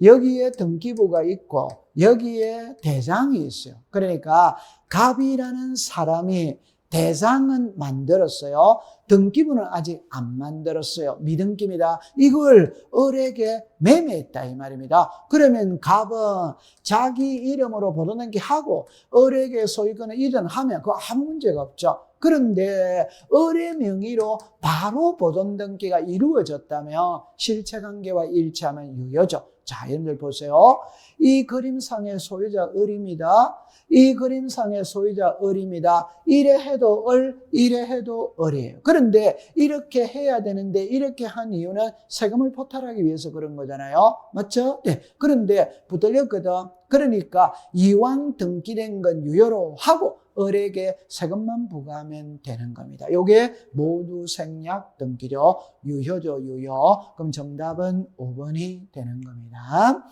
여기에 등기부가 있고 여기에 대장이 있어요. 그러니까 갑이라는 사람이 대상은 만들었어요. 등기부는 아직 안 만들었어요. 미등기입니다. 이걸 을에게 매매했다 이 말입니다. 그러면 갑은 자기 이름으로 보도등기하고 을에게 소유권을 이전하면 그거 아무 문제가 없죠. 그런데 을의 명의로 바로 보존등기가 이루어졌다면 실체관계와 일치하면 유효죠. 자, 여러분들 보세요. 이 그림상의 소유자 을입니다. 이 그림상의 소유자 을입니다. 이래 해도 을, 이래 해도 을이에요. 그런데 이렇게 해야 되는데 이렇게 한 이유는 세금을 포탈하기 위해서 그런 거잖아요. 맞죠? 네. 그런데 붙들렸거든. 그러니까 이왕 등기된 건 유효로 하고 을에게 세금만 부과하면 되는 겁니다. 이게 모두 생략 등기료 유효죠, 유효. 그럼 정답은 5번이 되는 겁니다.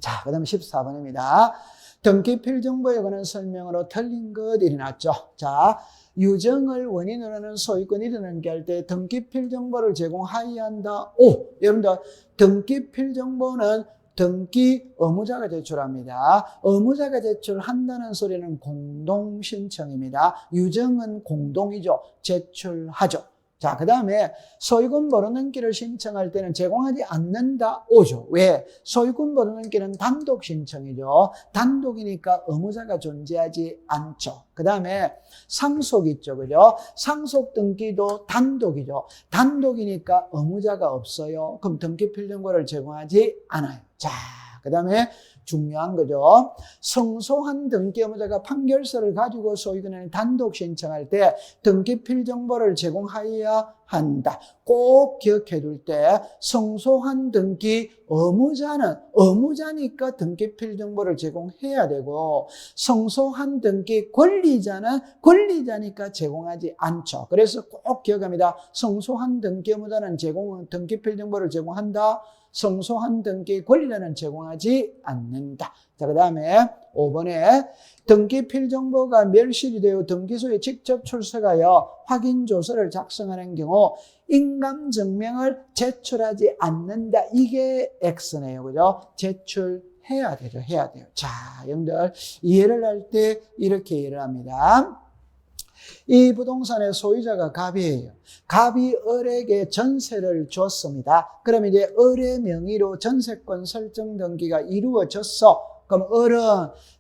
자, 그 다음 14번입니다. 등기 필정보에 관한 설명으로 틀린 것 일어났죠. 자, 유정을 원인으로 하는 소유권 이전을 할 때 등기 필정보를 제공하여야 한다. 오, 여러분들 등기 필정보는 등기 의무자가 제출합니다. 의무자가 제출한다는 소리는 공동신청입니다. 유정은 공동이죠. 제출하죠. 자, 그 다음에 소유권 벌어넘기를 신청할 때는 제공하지 않는다. 오죠. 왜? 소유권 벌어넘기는 단독 신청이죠. 단독이니까 의무자가 존재하지 않죠. 그 다음에 상속 있죠. 그죠? 상속 등기도 단독이죠. 단독이니까 의무자가 없어요. 그럼 등기 필정보를 제공하지 않아요. 자, 그 다음에 중요한 거죠. 성소한 등기 의무자가 판결서를 가지고 소유권을 단독 신청할 때 등기 필정보를 제공하여야 한다. 꼭 기억해 둘 때 성소한 등기 의무자는 의무자니까 등기 필정보를 제공해야 되고 성소한 등기 권리자는 권리자니까 제공하지 않죠. 그래서 꼭 기억합니다. 성소한 등기 의무자는 등기 필정보를 제공한다. 성소한 등기 권리자는 제공하지 않는다. 자, 그 다음에 5번에 등기 필정보가 멸실이 되어 등기소에 직접 출석하여 확인조서를 작성하는 경우 인감증명을 제출하지 않는다. 이게 X네요. 그죠? 제출해야 되죠. 해야 돼요. 자, 여러분들 이해를 할 때 이렇게 이해를 합니다. 이 부동산의 소유자가 갑이에요. 갑이 을에게 전세를 줬습니다. 그럼 이제 을의 명의로 전세권 설정 등기가 이루어졌어. 그럼 을은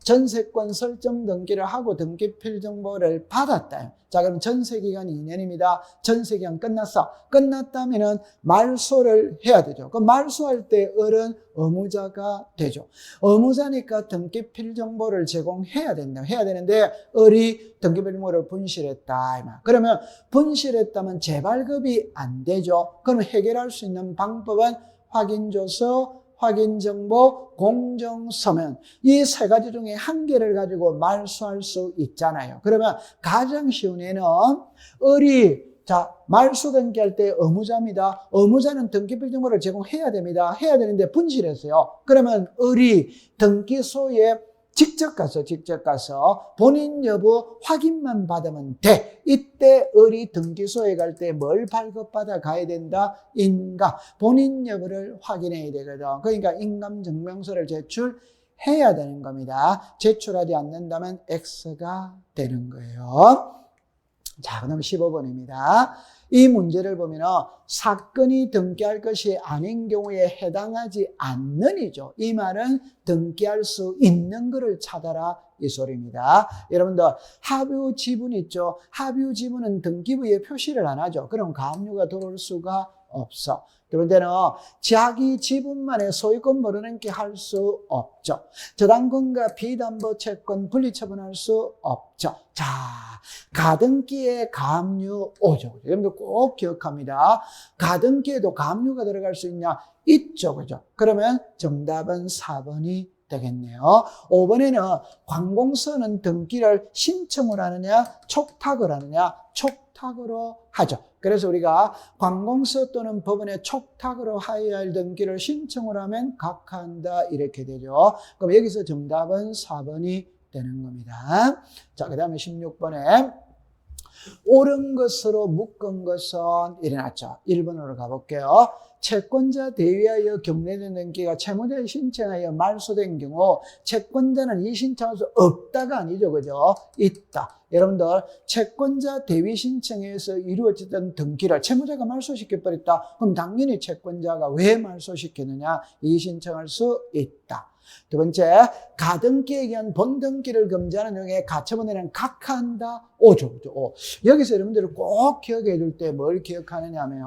전세권 설정 등기를 하고 등기 필정보를 받았다. 자, 그럼 전세기간이 2년입니다. 전세기간 끝났어. 끝났다면은 말소를 해야 되죠. 그럼 말소할 때 을은 의무자가 되죠. 의무자니까 등기 필정보를 제공해야 된다. 해야 되는데 을이 등기 필정보를 분실했다. 그러면 분실했다면 재발급이 안 되죠. 그럼 해결할 수 있는 방법은 확인조서, 확인정보, 공정서면 이 세 가지 중에 한 개를 가지고 말소할 수 있잖아요. 그러면 가장 쉬운 예는 을이 말소 등기할 때 의무자입니다. 의무자는 등기필정보를 제공해야 됩니다. 해야 되는데 분실했어요. 그러면 을이 등기소에 직접 가서 본인 여부 확인만 받으면 돼. 이때 을이 등기소에 갈 때 뭘 발급받아 가야 된다? 인감. 본인 여부를 확인해야 되거든. 그러니까 인감증명서를 제출해야 되는 겁니다. 제출하지 않는다면 X가 되는 거예요. 자, 그다음 15번입니다. 이 문제를 보면 사건이 등기할 것이 아닌 경우에 해당하지 않는 이죠. 이 말은 등기할 수 있는 것을 찾아라 이 소리입니다. 여러분들 합유 지분 있죠. 합유 지분은 등기부에 표시를 안 하죠. 그럼 가압류가 들어올 수가 없어. 그런데는 자기 지분만의 소유권 벌어넘기 할 수 없죠. 저당권과 비담보채권 분리처분할 수 없죠. 자, 가등기에 가압류 오죠. 여러분들 꼭 기억합니다. 가등기에도 가압류가 들어갈 수 있냐? 있죠. 그죠? 그러면 정답은 4번이 되겠네요. 5번에는 관공서는 등기를 신청을 하느냐, 촉탁을 하느냐, 촉탁으로 하죠. 그래서 우리가 관공서 또는 법원에 촉탁으로 하여야 할 등기를 신청을 하면 각하한다 이렇게 되죠. 그럼 여기서 정답은 4번이 되는 겁니다. 자, 그 다음에 16번에 옳은 것으로 묶은 것은 일어났죠. 1번으로 가볼게요. 채권자 대위하여 경례된 등기가 채무자의 신청하여 말소된 경우 채권자는 이 신청할 수 없다가 아니죠. 그죠? 있다. 여러분들 채권자 대위 신청에 의해서 이루어지던 등기를 채무자가 말소시켜버렸다. 그럼 당연히 채권자가 왜 말소시켰느냐? 이 신청할 수 있다. 두 번째, 가등기에 의한 본등기를 금지하는 내용에 가처분에는 각하한다. 5조. 5. 여기서 여러분들이 꼭 기억해 둘 때 뭘 기억하느냐 하면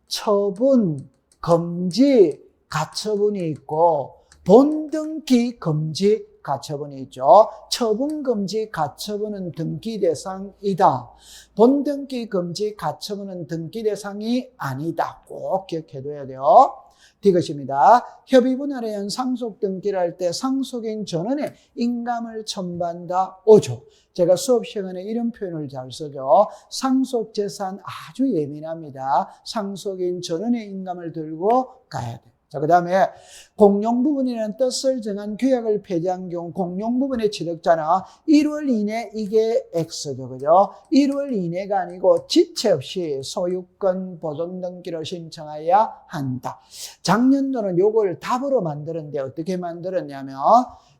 처분, 금지, 가처분이 있고 본등기, 금지, 가처분이 있죠. 처분, 금지, 가처분은 등기 대상이다. 본등기, 금지, 가처분은 등기 대상이 아니다. 꼭 기억해둬야 돼요. D것입니다. 협의분할에 의한 상속 등기를 할 때 상속인 전원의 인감을 첨부한다. 5조. 제가 수업 시간에 이런 표현을 잘 쓰죠. 상속재산 아주 예민합니다. 상속인 전원의 인감을 들고 가야 돼. 자, 그 다음에 공용부분이라는 뜻을 정한 규약을 폐지한 경우 공용부분의 취득자는 1월 이내 이게 X죠. 그죠? 1월 이내가 아니고 지체 없이 소유권 보존 등기를 신청해야 한다. 작년도는 요걸 답으로 만들었는데 어떻게 만들었냐면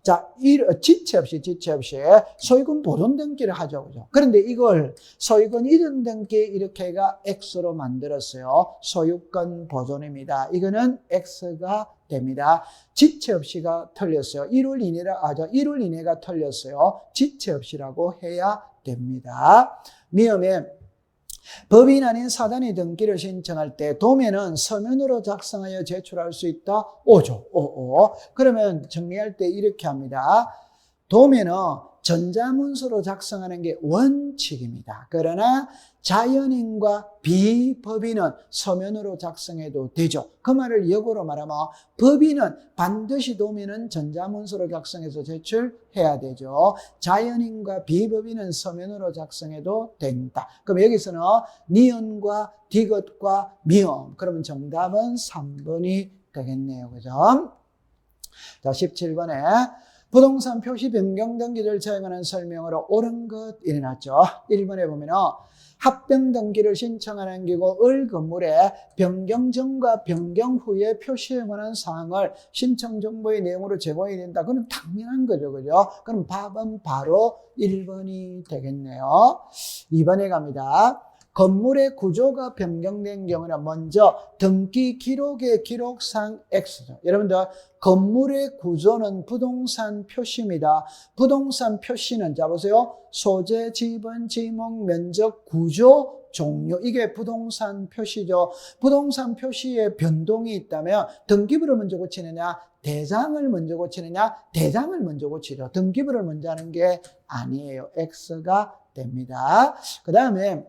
자, 지체 없이 소유권 보존 등기를 하죠. 그죠? 그런데 이걸 소유권 이전 등기 이렇게가 X로 만들었어요. 소유권 보존입니다. 이거는 X가 됩니다. 지체 없이가 틀렸어요. 1월 이내가 틀렸어요. 지체 없이라고 해야 됩니다. 미음에 법인 아닌 사단이 등기를 신청할 때 도면은 서면으로 작성하여 제출할 수 있다. 5조. 5. 그러면 정리할 때 이렇게 합니다. 도면은 전자문서로 작성하는 게 원칙입니다. 그러나 자연인과 비법인은 서면으로 작성해도 되죠. 그 말을 역으로 말하면 법인은 반드시 도면은 전자문서로 작성해서 제출해야 되죠. 자연인과 비법인은 서면으로 작성해도 된다. 그럼 여기서는 니은과 디귿과 미음. 그러면 정답은 3번이 되겠네요. 그죠? 자, 17번에 부동산 표시 변경 등기를 제공하는 설명으로 옳은 것 일어났죠. 1번에 보면은 합병 등기를 신청하는 경우 을 건물에 변경 전과 변경 후에 표시에 관한 사항을 신청 정보의 내용으로 제공해야 된다. 그건 당연한 거죠. 그죠? 그럼 답은 바로 1번이 되겠네요. 2번에 갑니다. 건물의 구조가 변경된 경우는 먼저 등기 기록의 기록상 X죠. 여러분들 건물의 구조는 부동산 표시입니다. 부동산 표시는 자 보세요. 소재, 지분, 지목, 면적, 구조, 종료. 이게 부동산 표시죠. 부동산 표시에 변동이 있다면 등기부를 먼저 고치느냐, 대장을 먼저 고치느냐, 대장을 먼저 고치죠. 등기부를 먼저 하는 게 아니에요. X가 됩니다. 그 다음에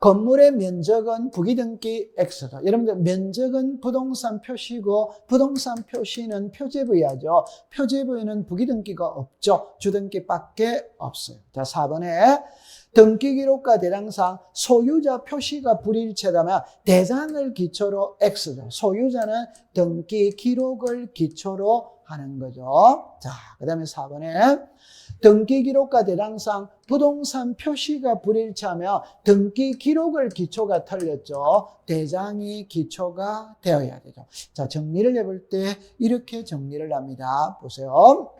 건물의 면적은 부기등기 X죠. 여러분들 면적은 부동산 표시고 부동산 표시는 표제부여하죠. 표제부에는 부기등기가 없죠. 주등기밖에 없어요. 자, 4번에 등기기록과 대장상 소유자 표시가 불일치하다면 대장을 기초로 X죠. 소유자는 등기기록을 기초로 하는 거죠. 자, 그 다음에 4번에 등기기록과 대장상 부동산 표시가 불일치하며 등기기록을 기초가 틀렸죠. 대장이 기초가 되어야 되죠. 자, 정리를 해볼 때 이렇게 정리를 합니다. 보세요.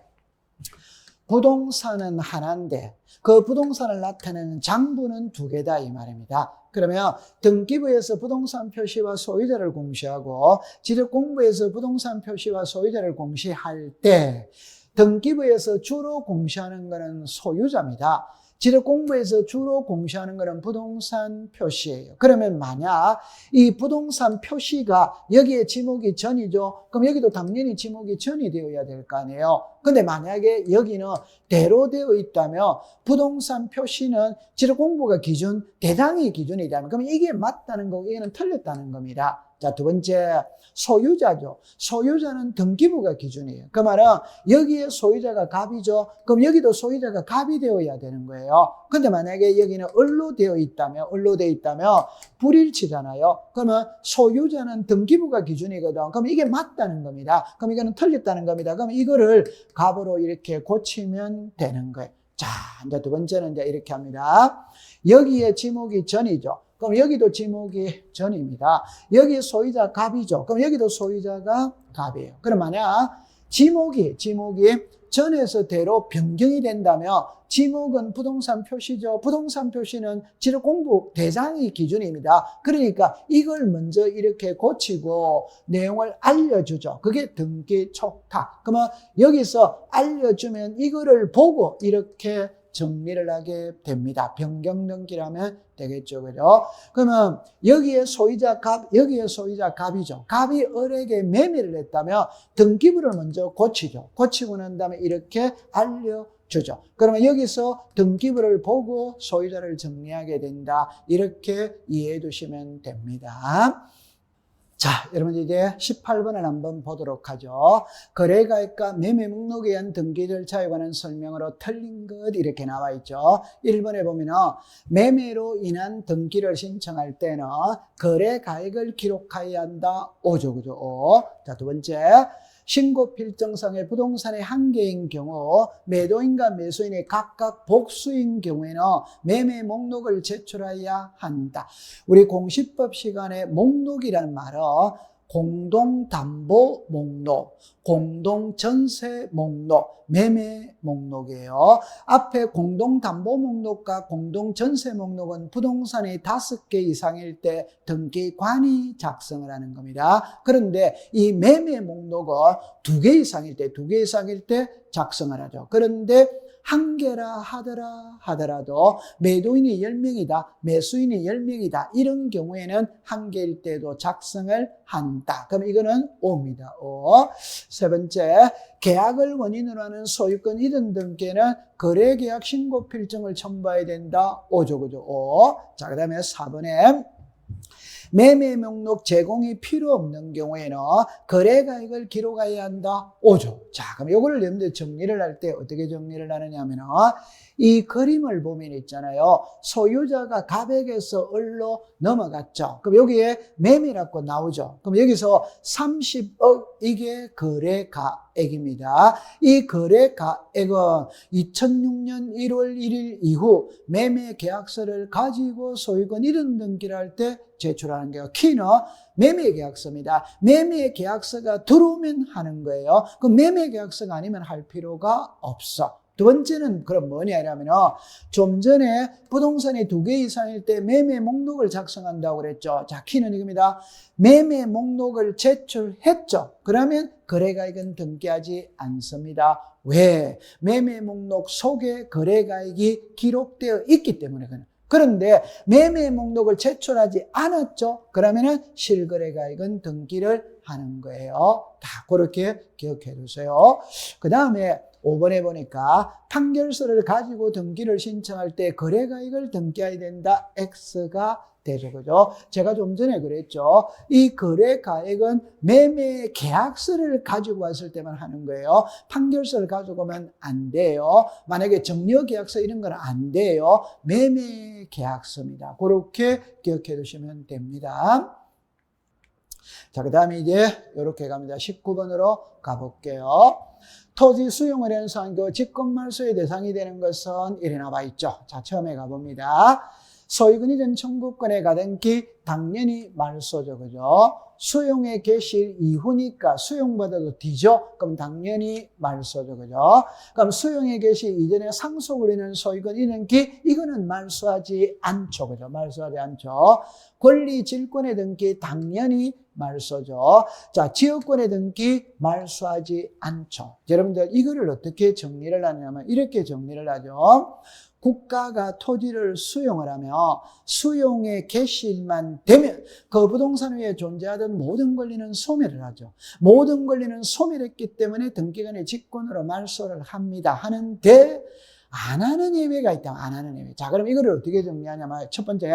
부동산은 하나인데 그 부동산을 나타내는 장부는 두 개다 이 말입니다. 그러면 등기부에서 부동산 표시와 소유자를 공시하고 지적공부에서 부동산 표시와 소유자를 공시할 때 등기부에서 주로 공시하는 것은 소유자입니다. 지적공부에서 주로 공시하는 것은 부동산 표시예요. 그러면 만약 이 부동산 표시가 여기에 지목이 전이죠. 그럼 여기도 당연히 지목이 전이 되어야 될 거 아니에요. 근데 만약에 여기는 대로 되어 있다면 부동산 표시는 지적공부가 기준, 대장이 기준이라면 그러면 이게 맞다는 거고 이게는 틀렸다는 겁니다. 자, 두 번째, 소유자죠. 소유자는 등기부가 기준이에요. 그 말은 여기에 소유자가 갑이죠. 그럼 여기도 소유자가 갑이 되어야 되는 거예요. 근데 만약에 여기는 을로 되어 있다면 불일치잖아요. 그러면 소유자는 등기부가 기준이거든. 그럼 이게 맞다는 겁니다. 그럼 이거는 틀렸다는 겁니다. 그럼 이거를 갑으로 이렇게 고치면 되는 거예요. 자, 이제 두 번째는 이제 이렇게 합니다. 여기에 지목이 전이죠. 그럼 여기도 지목이 전입니다. 여기 소유자 갑이죠. 그럼 여기도 소유자가 갑이에요. 그럼 만약 지목이 전에서 대로 변경이 된다면 지목은 부동산 표시죠. 부동산 표시는 지력 공부 대상이 기준입니다. 그러니까 이걸 먼저 이렇게 고치고 내용을 알려주죠. 그게 등기 촉탁. 그러면 여기서 알려주면 이거를 보고 이렇게 정리를 하게 됩니다. 변경 등기라면 되겠죠. 그죠? 그러면 여기에 소유자 갑이죠. 갑이 을에게 매매를 했다면 등기부를 먼저 고치죠. 고치고 난 다음에 이렇게 알려주죠. 그러면 여기서 등기부를 보고 소유자를 정리하게 된다. 이렇게 이해해 두시면 됩니다. 자, 여러분 이제 18번을 한번 보도록 하죠. 거래가액과 매매 목록에 의한 등기 절차에 관한 설명으로 틀린 것 이렇게 나와 있죠. 1번에 보면 매매로 인한 등기를 신청할 때는 거래가액을 기록해야 한다. 5죠. 그죠? 5. 자, 두 번째. 신고 필정상의 부동산의 한 개인 경우 매도인과 매수인이 각각 복수인 경우에는 매매 목록을 제출해야 한다. 우리 공시법 시간에 목록이라는 말은 공동담보 목록, 공동전세 목록, 매매 목록이에요. 앞에 공동담보 목록과 공동전세 목록은 부동산이 5개 이상일 때 등기관이 작성을 하는 겁니다. 그런데 이 매매 목록은 2개 이상일 때 작성을 하죠. 그런데 한 개라 하더라도 매도인이 10명이다, 매수인이 10명이다 이런 경우에는 한 개일 때도 작성을 한다. 그럼 이거는 5입니다. 5. 세 번째, 계약을 원인으로 하는 소유권 이전 등기에는 거래계약 신고 필정을 첨부해야 된다. 5죠. 그죠? 5. 자, 그 다음에 4번에 매매 목록 제공이 필요 없는 경우에는 거래가액을 기록해야 한다. 5조. 자, 그럼 이거를 여러분들 정리를 할 때 어떻게 정리를 하느냐 하면 이 그림을 보면 있잖아요. 소유자가 갑에게서 을로 넘어갔죠. 그럼 여기에 매매라고 나오죠. 그럼 여기서 30억 이게 거래가액입니다. 이 거래가액은 2006년 1월 1일 이후 매매 계약서를 가지고 소유권 이전 등기를 할 때 제출하는 게요. 키는 매매 계약서입니다. 매매 계약서가 들어오면 하는 거예요. 그 매매 계약서가 아니면 할 필요가 없어. 두 번째는 그럼 뭐냐면 좀 전에 부동산이 2개 이상일 때 매매 목록을 작성한다고 그랬죠. 자, 키는 이겁니다. 매매 목록을 제출했죠. 그러면 거래가액은 등기하지 않습니다. 왜? 매매 목록 속에 거래가액이 기록되어 있기 때문에 그런데 매매 목록을 제출하지 않았죠. 그러면은 실거래가액은 등기를 하는 거예요. 다 그렇게 기억해 두세요. 그 다음에 5번에 보니까 판결서를 가지고 등기를 신청할 때 거래가액을 등기해야 된다. X가 되죠. 그죠? 제가 좀 전에 그랬죠. 이 거래가액은 매매 계약서를 가지고 왔을 때만 하는 거예요. 판결서를 가지고 오면 안 돼요. 만약에 정려계약서 이런 건 안 돼요. 매매 계약서입니다. 그렇게 기억해 두시면 됩니다. 자, 그 다음에 이제 이렇게 갑니다. 19번으로 가볼게요. 토지 수용을 연수한 그 직권말소의 대상이 되는 것은 이래 나와 있죠. 자, 처음에 가봅니다. 소유권 이전 청구권에 가던 기 당연히 말소죠. 그죠? 수용의 개시 이후니까 수용받아도 뒤죠? 그럼 당연히 말소죠. 그죠? 그럼 수용의 개시 이전에 상속을 하는 소유권 이전 기 이거는 말소하지 않죠. 그죠? 말소하지 않죠. 권리 질권의 등기 당연히 말소죠. 자, 지역권의 등기 말소하지 않죠. 여러분들 이거를 어떻게 정리를 하냐면 이렇게 정리를 하죠. 국가가 토지를 수용을 하며 수용의 개시일만 되면 그 부동산 위에 존재하던 모든 권리는 소멸을 하죠. 모든 권리는 소멸했기 때문에 등기관의 직권으로 말소를 합니다. 하는데 안 하는 예외가 있다. 안 하는 예외. 자, 그럼 이거를 어떻게 정리하냐면 첫 번째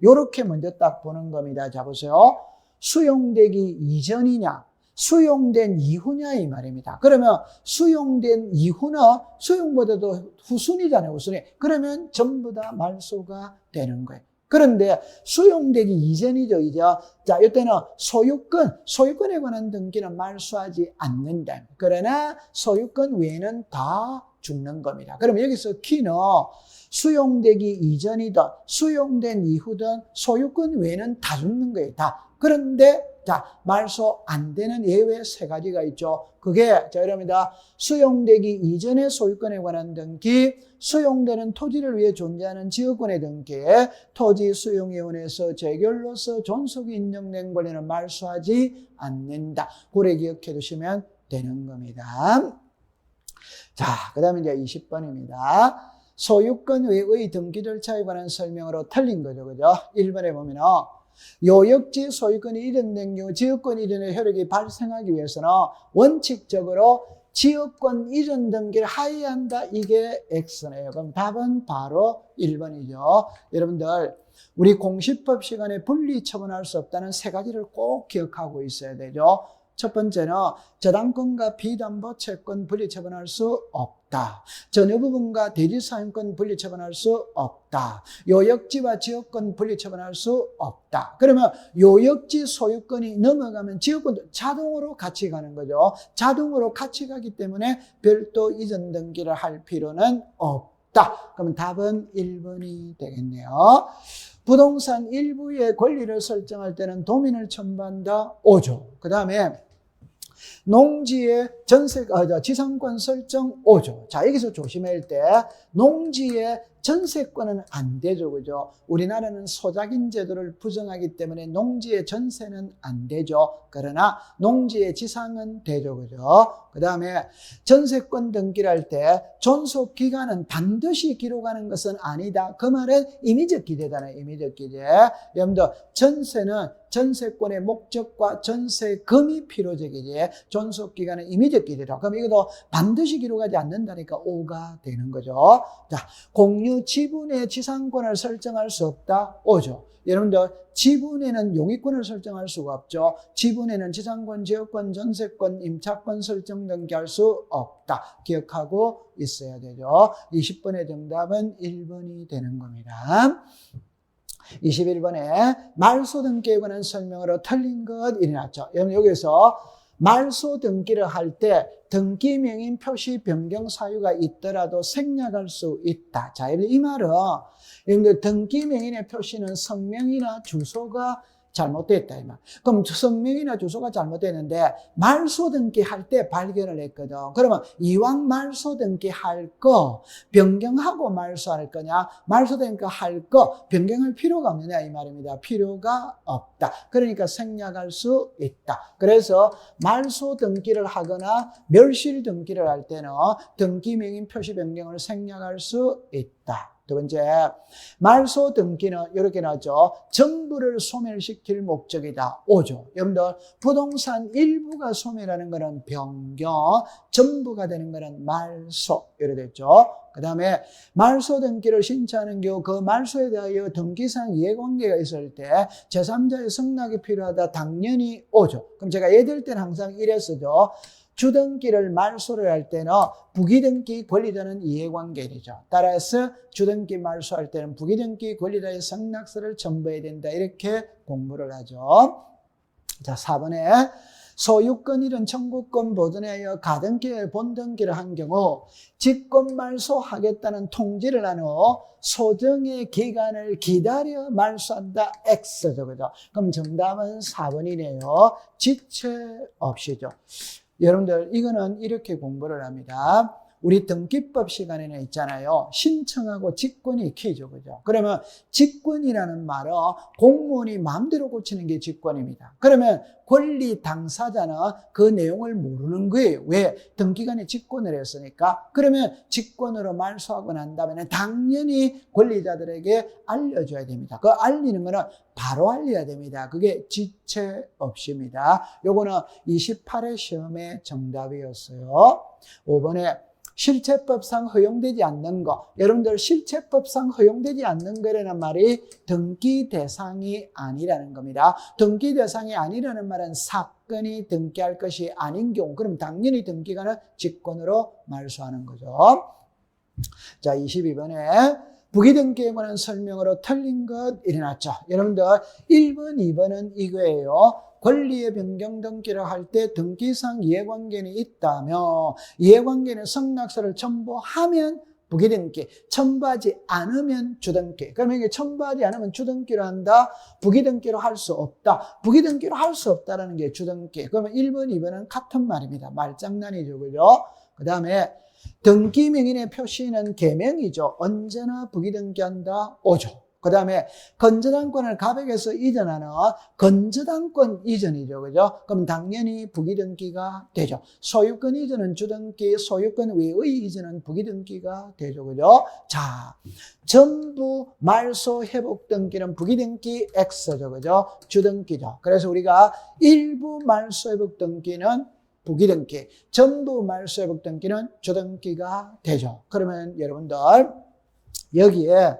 요렇게 먼저 딱 보는 겁니다. 자, 보세요. 수용되기 이전이냐 수용된 이후냐 이 말입니다. 그러면 수용된 이후는 수용보다도 후순위잖아요. 후순위. 그러면 전부 다 말소가 되는 거예요. 그런데 수용되기 이전이죠. 이제 자, 이때는 소유권에 관한 등기는 말소하지 않는다. 그러나 소유권 외에는 다 죽는 겁니다. 그러면 여기서 키는 수용되기 이전이든 수용된 이후든 소유권 외에는 다 죽는 거예요. 다. 그런데 자, 말소 안 되는 예외 세 가지가 있죠. 그게 자, 여러분입니다. 수용되기 이전의 소유권에 관한 등기, 수용되는 토지를 위해 존재하는 지역권의 등기, 토지 수용위원회에서 재결로서 존속이 인정된 권리는 말소하지 않는다. 고래 기억해 두시면 되는 겁니다. 자, 그 다음에 이제 20번입니다. 소유권 외의 등기 절차에 관한 설명으로 틀린 거죠. 그죠? 1번에 보면은 요역지 소유권이 이전된 경우 지역권 이전의 효력이 발생하기 위해서는 원칙적으로 지역권 이전 등기를 하여야 한다. 이게 X네요. 그럼 답은 바로 1번이죠. 여러분들 우리 공시법 시간에 분리 처분할 수 없다는 세 가지를 꼭 기억하고 있어야 되죠. 첫 번째는 저당권과 비담보 채권 분리 처분할 수 없다. 전유 부분과 대지 사용권 분리 처분할 수 없다. 요역지와 지역권 분리 처분할 수 없다. 그러면 요역지 소유권이 넘어가면 지역권도 자동으로 같이 가는 거죠. 자동으로 같이 가기 때문에 별도 이전 등기를 할 필요는 없다. 그러면 답은 1번이 되겠네요. 부동산 일부의 권리를 설정할 때는 도민을 첨부한다. 5조. 그 다음에 농지의 지상권 설정 5조. 자, 여기서 조심할 때 농지의 전세권은 안 되죠. 그죠? 우리나라는 소작인 제도를 부정하기 때문에 농지의 전세는 안 되죠. 그러나 농지의 지상은 되죠. 그죠? 그 다음에 전세권 등기를 할 때 존속 기간은 반드시 기록하는 것은 아니다. 그 말은 임의적 기재잖아요. 임의적 기재. 여러분들 전세는 전세권의 목적과 전세금이 필요적이지 존속 기간은 임의적 기재다. 그럼 이것도 반드시 기록하지 않는다니까 5가 되는 거죠. 자, 공유 지분의 지상권을 설정할 수 없다. 5조. 여러분들 지분에는 용익권을 설정할 수가 없죠. 지분에는 지상권, 지역권, 전세권, 임차권 설정 등기할 수 없다. 기억하고 있어야 되죠. 20번의 정답은 1번이 되는 겁니다. 21번에 말소 등기에 관한 설명으로 틀린 것 일어났죠. 여기서 말소 등기를 할 때 등기 명인 표시 변경 사유가 있더라도 생략할 수 있다. 자, 이 말은 여러분들 등기 명인의 표시는 성명이나 주소가 잘못됐다. 이 말. 그럼 성명이나 주소가 잘못됐는데 말소 등기할 때 발견을 했거든. 그러면 이왕 말소 등기할 거 변경하고 말소할 거냐, 말소 등기할 거 변경할 필요가 없느냐 이 말입니다. 필요가 없다. 그러니까 생략할 수 있다. 그래서 말소 등기를 하거나 멸실 등기를 할 때는 등기 명인 표시 변경을 생략할 수 있다. 두 번째, 말소 등기는 이렇게 나왔죠. 전부를 소멸시킬 목적이다. 5조. 여러분들 부동산 일부가 소멸하는 것은 변경, 전부가 되는 것은 말소. 이렇게 됐죠. 그 다음에 말소 등기를 신청하는 경우 그 말소에 대하여 등기상 이해관계가 있을 때 제3자의 승낙이 필요하다. 당연히 5조. 그럼 제가 예들 때는 항상 이래 쓰죠. 주등기를 말소를 할 때는 부기등기 권리자는 이해관계이죠. 따라서 주등기 말소할 때는 부기등기 권리자의 승낙서를 첨부해야 된다. 이렇게 공부를 하죠. 자, 4번에 소유권 이른 청구권 보존에 하여 가등기에 본등기를 한 경우 직권 말소하겠다는 통지를 한 후 소정의 기간을 기다려 말소한다. X죠. 그죠? 그럼 정답은 4번이네요. 지체 없이죠. 여러분들 이거는 이렇게 공부를 합니다. 우리 등기법 시간에는 있잖아요. 신청하고 직권이 키죠. 그죠? 그러면 직권이라는 말은 공무원이 마음대로 고치는 게 직권입니다. 그러면 권리 당사자는 그 내용을 모르는 거예요. 왜? 등기관이 직권을 했으니까. 그러면 직권으로 말소하고 난 다음에는 당연히 권리자들에게 알려줘야 됩니다. 그 알리는 거는 바로 알려야 됩니다. 그게 지체 없이입니다. 요거는 28회 시험의 정답이었어요. 5번에 실체법상 허용되지 않는 거. 여러분들 실체법상 허용되지 않는 거라는 말이 등기 대상이 아니라는 겁니다. 등기 대상이 아니라는 말은 사건이 등기할 것이 아닌 경우, 그럼 당연히 등기관은 직권으로 말소하는 거죠. 자, 22번에 부기등기에 관한 설명으로 틀린 것 일어났죠. 여러분들 1번, 2번은 이거예요. 권리의 변경 등기를 할 때 등기상 이해관계인이 있다며 이해관계인은 성낙서를 첨부하면 부기등기, 첨부하지 않으면 주등기. 그러면 이게 첨부하지 않으면 주등기로 한다, 부기등기로 할 수 없다. 부기등기로 할 수 없다라는 게 주등기. 그러면 1번, 2번은 같은 말입니다. 말장난이죠. 그죠? 그 다음에 등기명인의 표시는 개명이죠. 언제나 부기등기한다, 오죠. 그 다음에 건저당권을 갑에게서 이전하는 건저당권 이전이죠. 그죠? 그럼 당연히 부기등기가 되죠. 소유권 이전은 주등기, 소유권 외의 이전은 부기등기가 되죠. 그죠? 자, 전부 말소 회복 등기는 부기등기 X죠. 그죠? 주등기죠. 그래서 우리가 일부 말소 회복 등기는 부기등기, 전부 말소 회복 등기는 주등기가 되죠. 그러면 여러분들 여기에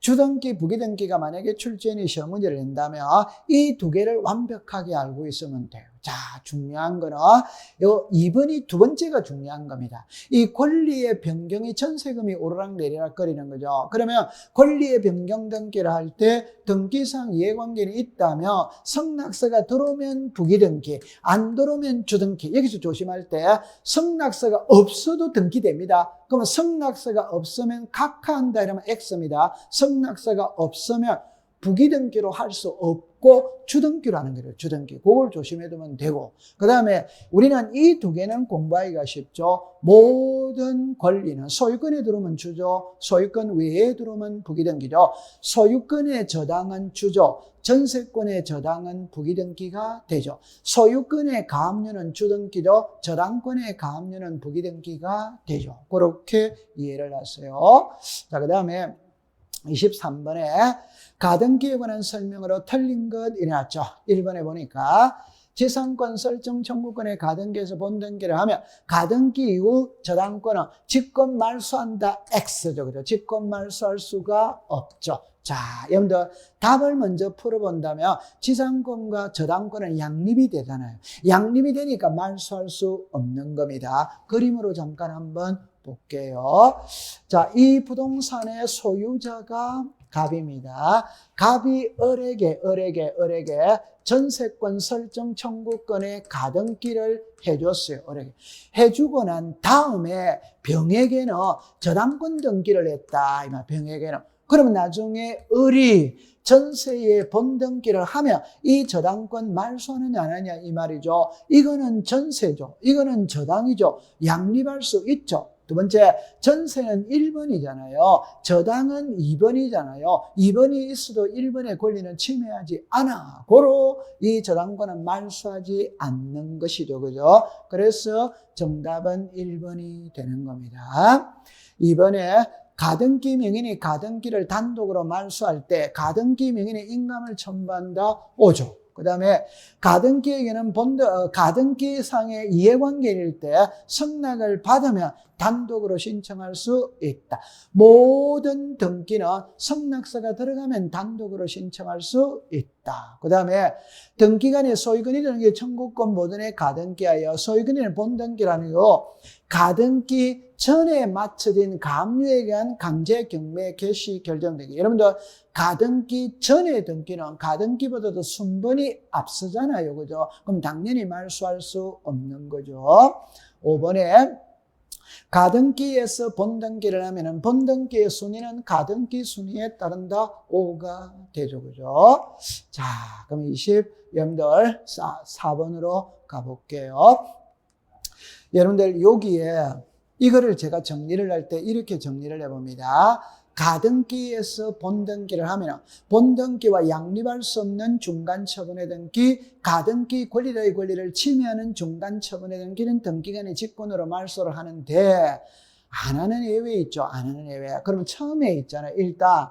주등기, 부기등기가 만약에 출제인이 시험 문제를 낸다면 이 두 개를 완벽하게 알고 있으면 돼요. 자, 중요한 거는 요 2번이 두 번째가 중요한 겁니다. 이 권리의 변경이 전세금이 오르락 내리락 거리는 거죠. 그러면 권리의 변경 등기를 할 때 등기상 이해관계는 있다면 성낙서가 들어오면 부기등기, 안 들어오면 주등기. 여기서 조심할 때 성낙서가 없어도 등기됩니다. 그러면 성낙서가 없으면 각하한다 이러면 X입니다. 성낙서가 없으면 부기등기로 할 수 없고 주등기로 하는 거예요. 주등기. 그걸 조심해 두면 되고. 그 다음에 우리는 이 두 개는 공부하기가 쉽죠. 모든 권리는 소유권에 들어오면 주죠. 소유권 외에 들어오면 부기등기죠. 소유권의 저당은 주죠. 전세권의 저당은 부기등기가 되죠. 소유권의 가압류는 주등기죠. 저당권의 가압류는 부기등기가 되죠. 그렇게 이해를 하세요. 자, 그 다음에 23번에 가등기에 관한 설명으로 틀린 것 일어났죠. 1번에 보니까 지상권 설정 청구권의 가등기에서 본등기를 하면 가등기 이후 저당권은 직권 말소한다 X죠. 그죠? 직권 말소할 수가 없죠. 자, 여러분들 답을 먼저 풀어본다면 지상권과 저당권은 양립이 되잖아요. 양립이 되니까 말소할 수 없는 겁니다. 그림으로 잠깐 한번 볼게요. 자, 이 부동산의 소유자가 갑입니다. 갑이 을에게 전세권 설정 청구권의 가등기를 해줬어요. 을에게. 해주고 난 다음에 병에게는 저당권 등기를 했다. 병에게는. 그러면 나중에 을이 전세의 본등기를 하면 이 저당권 말소하느냐 안 하느냐 이 말이죠. 이거는 전세죠. 이거는 저당이죠. 양립할 수 있죠. 두 번째, 전세는 1번이잖아요. 저당은 2번이잖아요. 2번이 있어도 1번의 권리는 침해하지 않아. 고로 이 저당권은 말소하지 않는 것이죠. 그죠? 그래서 정답은 1번이 되는 겁니다. 2번에 가등기 명인이 가등기를 단독으로 말소할 때 가등기 명인이 인감을 첨부한다. 5조. 그 다음에 가등기에게는 가등기상의 이해관계일 때 성낙을 받으면 단독으로 신청할 수 있다. 모든 등기는 성낙서가 들어가면 단독으로 신청할 수 있다. 그 다음에 등기간의 소유권이 되는 게 청구권 모든의 가등기하여 소유권이 본등기라는 거 가등기 전에 맞춰진 가압류에 대한 강제 경매 개시 결정 등기. 여러분들 가등기 전에 등기는 가등기보다도 순번이 앞서잖아요. 그죠? 그럼 당연히 말소할 수 없는 거죠. 5번에 가등기에서 본등기를 하면은 본등기의 순위는 가등기 순위에 따른다. 5가 되죠. 그죠? 자, 그럼 여러분들 4번으로 가볼게요. 여러분들 여기에 이거를 제가 정리를 할 때 이렇게 정리를 해봅니다. 가등기에서 본등기를 하면 본등기와 양립할 수 없는 중간처분의 등기, 가등기 권리자의 권리를 침해하는 중간처분의 등기는 등기간의 직권으로 말소를 하는데 안 하는 예외 있죠. 안 하는 예외. 그러면 처음에 있잖아요. 일단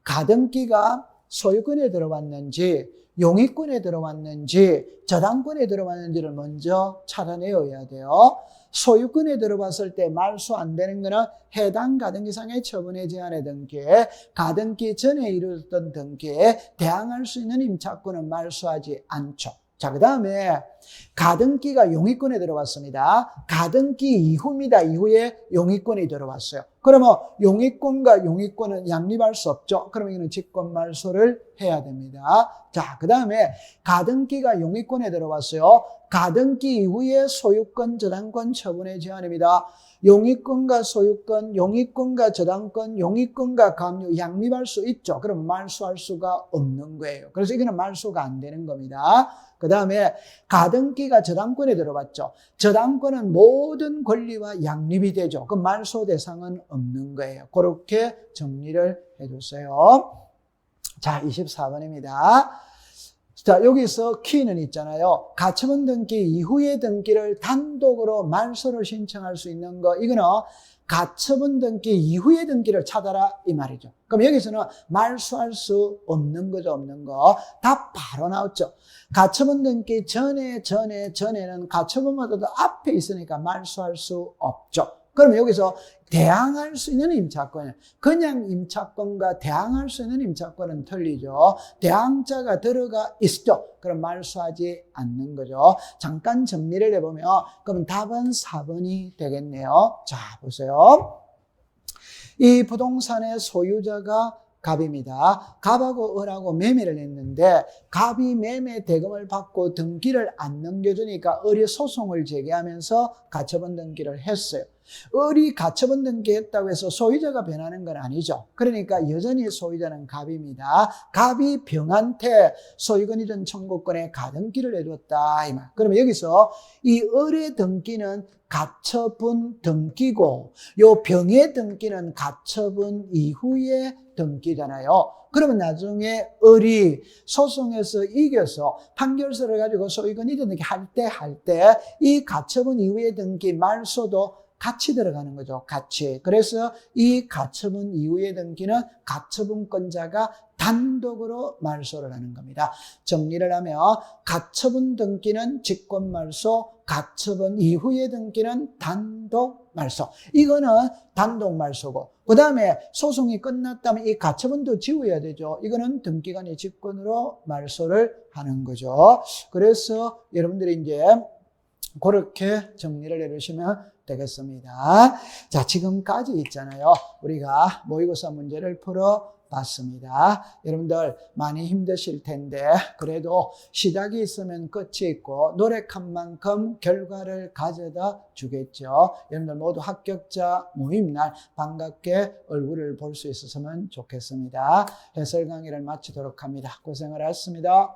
가등기가 소유권에 들어왔는지 용익권에 들어왔는지 저당권에 들어왔는지를 먼저 찾아내어야 돼요. 소유권에 들어봤을 때 말소 안 되는 거는 해당 가등기상의 처분의 제한의 등기에 가등기 전에 이루어졌던 등기에 대항할 수 있는 임차권은 말소하지 않죠. 자, 그 다음에 가등기가 용익권에 들어왔습니다. 가등기 이후입니다. 이후에 용익권이 들어왔어요. 그러면 용의권과 용의권은 양립할 수 없죠. 그러면 이거는 직권 말소를 해야 됩니다. 자, 그 다음에 가등기가 용의권에 들어왔어요. 가등기 이후에 소유권, 저당권 처분의 제한입니다. 용의권과 소유권, 용의권과 저당권, 용의권과 감유 양립할 수 있죠. 그럼 말소할 수가 없는 거예요. 그래서 이거는 말소가 안 되는 겁니다. 그 다음에 가등기가 저당권에 들어갔죠. 저당권은 모든 권리와 양립이 되죠. 그 말소 대상은 없는 거예요. 그렇게 정리를 해줬어요. 자, 24번입니다. 자, 여기서 키는 있잖아요. 가처분 등기 이후의 등기를 단독으로 말소를 신청할 수 있는 거, 이거는 가처분 등기 이후의 등기를 찾아라 이 말이죠. 그럼 여기서는 말소할 수 없는 거죠, 없는 거. 답 바로 나왔죠. 가처분 등기 전에는 가처분보다도 앞에 있으니까 말소할 수 없죠. 그러면 여기서 대항할 수 있는 임차권, 그냥 임차권과 대항할 수 있는 임차권은 틀리죠. 대항자가 들어가 있죠. 그럼 말소하지 않는 거죠. 잠깐 정리를 해보면 그럼 답은 4번이 되겠네요. 자, 보세요. 이 부동산의 소유자가 갑입니다. 갑하고 을하고 매매를 했는데 갑이 매매 대금을 받고 등기를 안 넘겨주니까 을이 소송을 제기하면서 가처분 등기를 했어요. 을이 가처분 등기했다고 해서 소유자가 변하는 건 아니죠. 그러니까 여전히 소유자는 갑입니다. 갑이 병한테 소유권 이전 청구권에 가등기를 해줬다 이 말. 그러면 여기서 이 을의 등기는 가처분 등기고 요 병의 등기는 가처분 이후의 등기잖아요. 그러면 나중에 을이 소송에서 이겨서 판결서를 가지고 소유권 이전 등기 할 때 이 가처분 이후의 등기 말소도 같이 들어가는 거죠. 같이. 그래서 이 가처분 이후의 등기는 가처분권자가 단독으로 말소를 하는 겁니다. 정리를 하면 가처분 등기는 직권 말소, 가처분 이후의 등기는 단독 말소. 이거는 단독 말소고, 그 다음에 소송이 끝났다면 이 가처분도 지워야 되죠. 이거는 등기관이 직권으로 말소를 하는 거죠. 그래서 여러분들이 이제 그렇게 정리를 해주시면 되겠습니다. 자, 지금까지 있잖아요. 우리가 모의고사 문제를 풀어봤습니다. 여러분들 많이 힘드실 텐데 그래도 시작이 있으면 끝이 있고 노력한 만큼 결과를 가져다 주겠죠. 여러분들 모두 합격자 모임날 반갑게 얼굴을 볼 수 있었으면 좋겠습니다. 해설 강의를 마치도록 합니다. 고생을 하셨습니다.